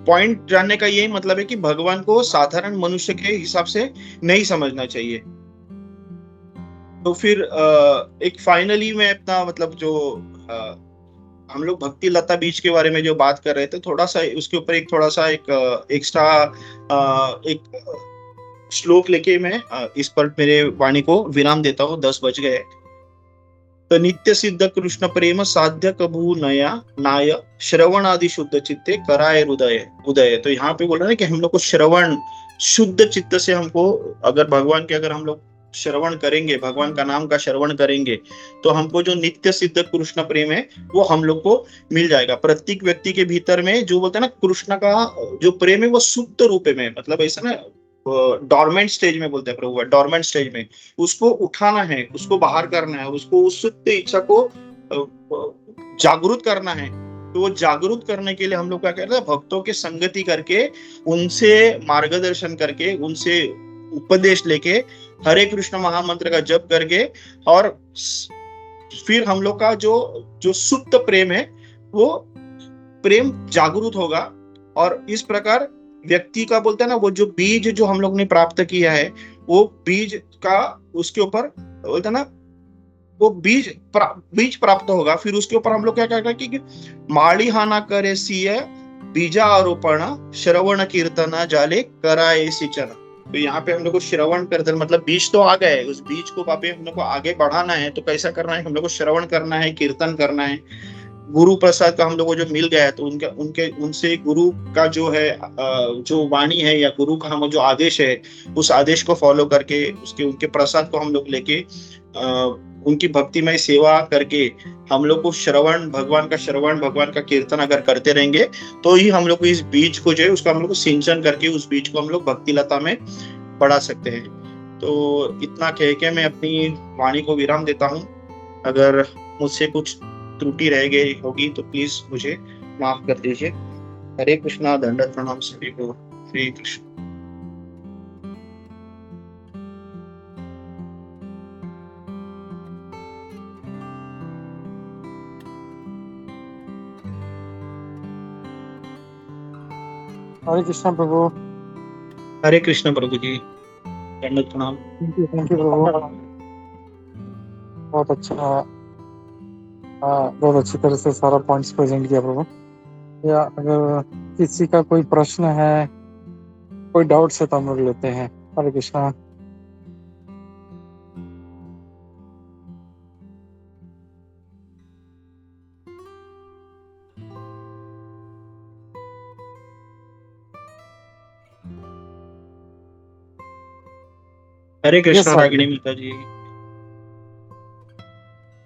पॉइंट जानने का यही मतलब है कि भगवान को साधारण मनुष्य के हिसाब से नहीं समझना चाहिए. तो फिर एक फाइनली मैं अपना मतलब जो हम लोग भक्ति लता बीज के बारे में जो बात कर रहे थे, थोड़ा सा उसके ऊपर एक थोड़ा सा एक एक्स्ट्रा एक श्लोक लेके मैं इस पर मेरे वाणी को विराम देता हूँ. 10 बज गए. तो नित्य सिद्ध कृष्ण प्रेम साध्य कभू नया नाय श्रवण आदि शुद्ध चित्ते कराए हृदय उदय. तो यहाँ पे बोल रहे हैं कि हम लोग को श्रवण शुद्ध चित्त से हमको, अगर भगवान के अगर हम लोग श्रवण करेंगे, भगवान का नाम का श्रवण करेंगे, तो हमको जो नित्य सिद्ध कृष्ण प्रेम है वो हम लोग को मिल जाएगा. प्रत्येक व्यक्ति के भीतर में जो बोलते हैं ना कृष्ण का जो प्रेम है वो सुप्त रूप में, मतलब ऐसा ना डॉर्मेंट स्टेज में बोलते हैं प्रभु, डॉर्मेंट स्टेज में उसको उठाना है, उसको बाहर करना है, उसको उस सुप्त इच्छा को जागृत करना है. तो वो जागृत करने के लिए हम लोग क्या करते हैं? भक्तों के संगति करके, उनसे मार्गदर्शन करके, उनसे उपदेश लेके, हरे कृष्ण महामंत्र का जप करके, और फिर हम लोग का जो सुप्त प्रेम है वो प्रेम जागृत होगा. और इस प्रकार व्यक्ति का बोलते हैं ना वो जो बीज जो हम लोग ने प्राप्त किया है वो बीज का उसके ऊपर बोलते हैं ना वो बीज प्राप्त होगा. फिर उसके ऊपर हम लोग क्या कहते हैं कि माड़ी हाना करे सिय बीजारोपण श्रवण कीर्तन जाले कराए सिंचन। तो यहाँ पे हम लोग को श्रवण कीर्तन मतलब बीज तो आ गए, उस बीज को वापस हम लोग को आगे बढ़ाना है। तो कैसा करना है, हम लोग को श्रवण करना है, कीर्तन करना है। गुरु प्रसाद का हम लोग को जो मिल गया है, तो उनके उनके उनसे गुरु का जो है जो वाणी है या गुरु का हम जो आदेश है, उस आदेश को फॉलो करके उसके उनके प्रसाद को हम लोग लेके उनकी भक्तिमय सेवा करके हम लोग को श्रवण भगवान का कीर्तन अगर करते रहेंगे, तो ही हम लोग को इस बीज को जो है उसका हम लोग को सिंचन करके उस बीज को हम लोग भक्ति लता में बढ़ा सकते हैं। तो इतना कह के मैं अपनी वाणी को विराम देता हूँ। अगर मुझसे कुछ त्रुटि रह गई होगी तो प्लीज मुझे माफ कर दीजिए। हरे कृष्णा, दंडवत प्रणाम सभी को। हरे कृष्ण। हरे कृष्णा प्रभु। हरे कृष्ण प्रभु जी, दंडवत प्रणाम। थैंक यू प्रभु। बहुत अच्छा, बहुत अच्छी तरह से सारा पॉइंट्स प्रेजेंट किया प्रभु। या अगर किसी का कोई प्रश्न है, कोई डाउट्स है तो हम लोग लेते हैं। हरे कृष्णा। हरे यस कृष्णा सर। रागिनी माता जी।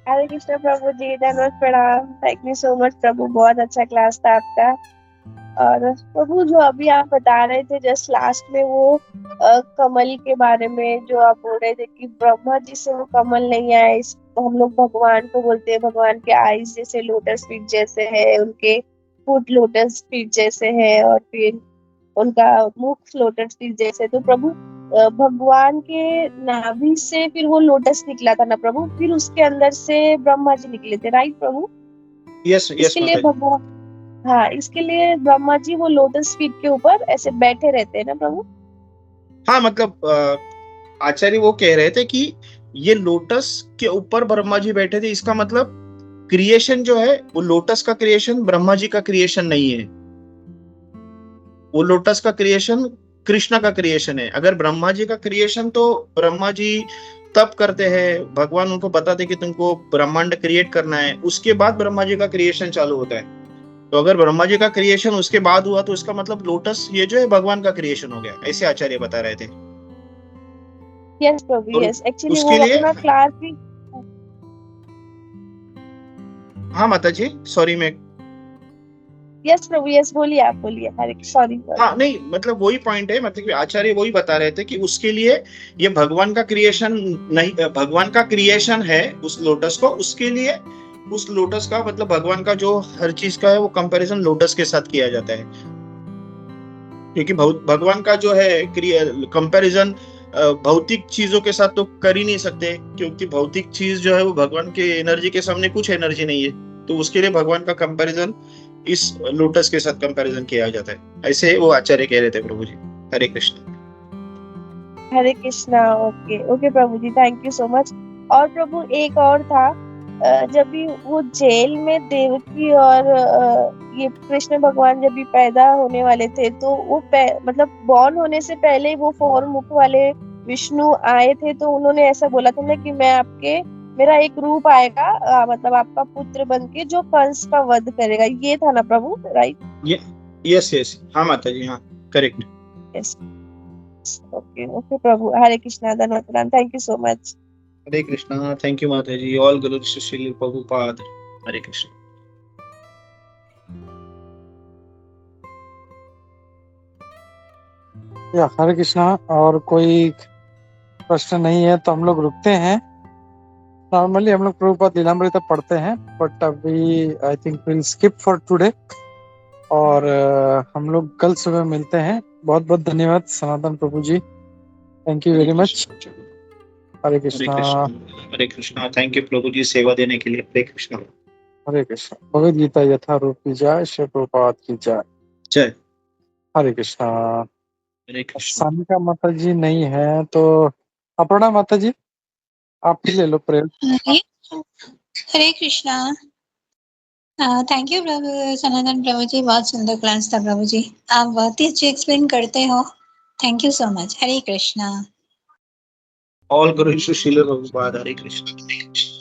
हरे कृष्ण प्रभु जी, धन्यवाद प्रणाम। थैंक यू सो मच प्रभु, बहुत अच्छा क्लास था आपका। और प्रभु जो अभी आप बता रहे थे जस्ट लास्ट में वो कमल के बारे में, जो आप बोल रहे थे कि ब्रह्मा जी से वो कमल नहीं आए, हम लोग भगवान को बोलते हैं भगवान के आईज जैसे लोटस फीट जैसे है, उनके फुट लोटस फीट जैसे है, और फिर उनका मुख लोटस फीट जैसे। तो प्रभु भगवान के नाभि से फिर वो लोटस निकला था ना प्रभु, फिर उसके अंदर से ब्रह्मा जी निकले थे, राइट प्रभु? यस यस इसके लिए माता जी। भगवान, हाँ, इसके लिए ब्रह्मा जी वो लोटस फीट के ऊपर ऐसे बैठे रहते हैं ना प्रभु? हाँ मतलब आचार्य वो कह रहे थे कि ये लोटस के ऊपर ब्रह्मा जी बैठे थे, इसका मतलब क्रिएशन जो है वो लोटस का क्रिएशन ब्रह्मा जी का क्रिएशन नहीं है। वो लोटस का क्रिएशन कृष्णा का क्रिएशन है। अगर ब्रह्मा जी का क्रिएशन तो ब्रह्मा जी तब करते हैं, भगवान उनको बताते कि तुमको ब्रह्मांड क्रिएट करना है, उसके बाद ब्रह्मा जी का क्रिएशन चालू होता है। तो अगर ब्रह्मा जी का क्रिएशन उसके बाद हुआ तो इसका मतलब लोटस ये जो है भगवान का क्रिएशन हो गया, ऐसे आचार्य बता रहे थे। यस प्रभु, और यस, एक्चुअली उसके वो लिए अपना क्लास भी। हाँ माता जी, सॉरी मैं यस प्रभु, यस, बोलिए, आप बोलिए। हरे, सॉरी। हाँ नहीं मतलब वही पॉइंट है, मतलब कि आचार्य वही बता रहे थे कि उसके लिए ये भगवान का क्रिएशन नहीं, भगवान का क्रिएशन है उस लोटस को। उसके लिए उस लोटस का मतलब भगवान का जो हर चीज का है वो कंपैरिजन लोटस के साथ किया जाता है, क्योंकि भगवान का जो है कंपैरिजन भौतिक चीजों के साथ तो कर ही नहीं सकते, क्योंकि भौतिक चीज जो है वो भगवान के एनर्जी के सामने कुछ एनर्जी नहीं है। तो उसके लिए भगवान का कंपैरिजन इस लोटस के साथ कंपैरिजन किया जाता है, ऐसे वो आचार्य कह रहे थे प्रभु जी। हरे कृष्ण। हरे कृष्णा। ओके ओके प्रभु जी, थैंक यू सो मच। और प्रभु एक और था, जब भी वो जेल में देवकी और ये कृष्ण भगवान जब भी पैदा होने वाले थे, तो वो मतलब बॉर्न होने से पहले वो फोर मुख वाले विष्णु आए थे, तो उन्होंने ऐसा बोला था ना कि मैं आपके, मेरा एक रूप आएगा, मतलब आपका पुत्र बन के जो कंस का वध करेगा। ये था ना प्रभु, राइट? यस यस, हाँ माता जी, हाँ करेक्ट। यस। ओके ओके प्रभु, हरे कृष्णा, धन्यवाद, thank you so much. Hare Krishna, thank you माता जी। ऑल गुरु श्री प्रभुपाद। हरे कृष्ण। या हरे कृष्णा। और कोई प्रश्न नहीं है तो हम लोग रुकते हैं। नॉर्मली हम लोग प्रभुपाद लीलामृत पढ़ते हैं, बट अभी I think will skip for today. और हम लोग कल सुबह मिलते हैं। बहुत बहुत धन्यवाद सनातन प्रभु जी, thank you very much. Hare Hare Krishna. Krishna. Hare Krishna, thank you प्रभु जी सेवा देने के लिए। हरे कृष्णा। हरे कृष्णा। भगवद गीता यथारूप की जय, श्री प्रभुपाद की जय। जय। हरे कृष्णा। हरे कृष्ण। सानिका माता जी नहीं है तो अपर्णा माता जी आप ही ले लो prayer. Hare Hare Krishna. Thank you प्रभु सनातन प्रभु जी, बहुत सुंदर क्लास था प्रभु जी, आप बहुत ही अच्छे एक्सप्लेन करते हो। Thank you so much. Hare Krishna. All glories to Srila Prabhupada. Hare Krishna.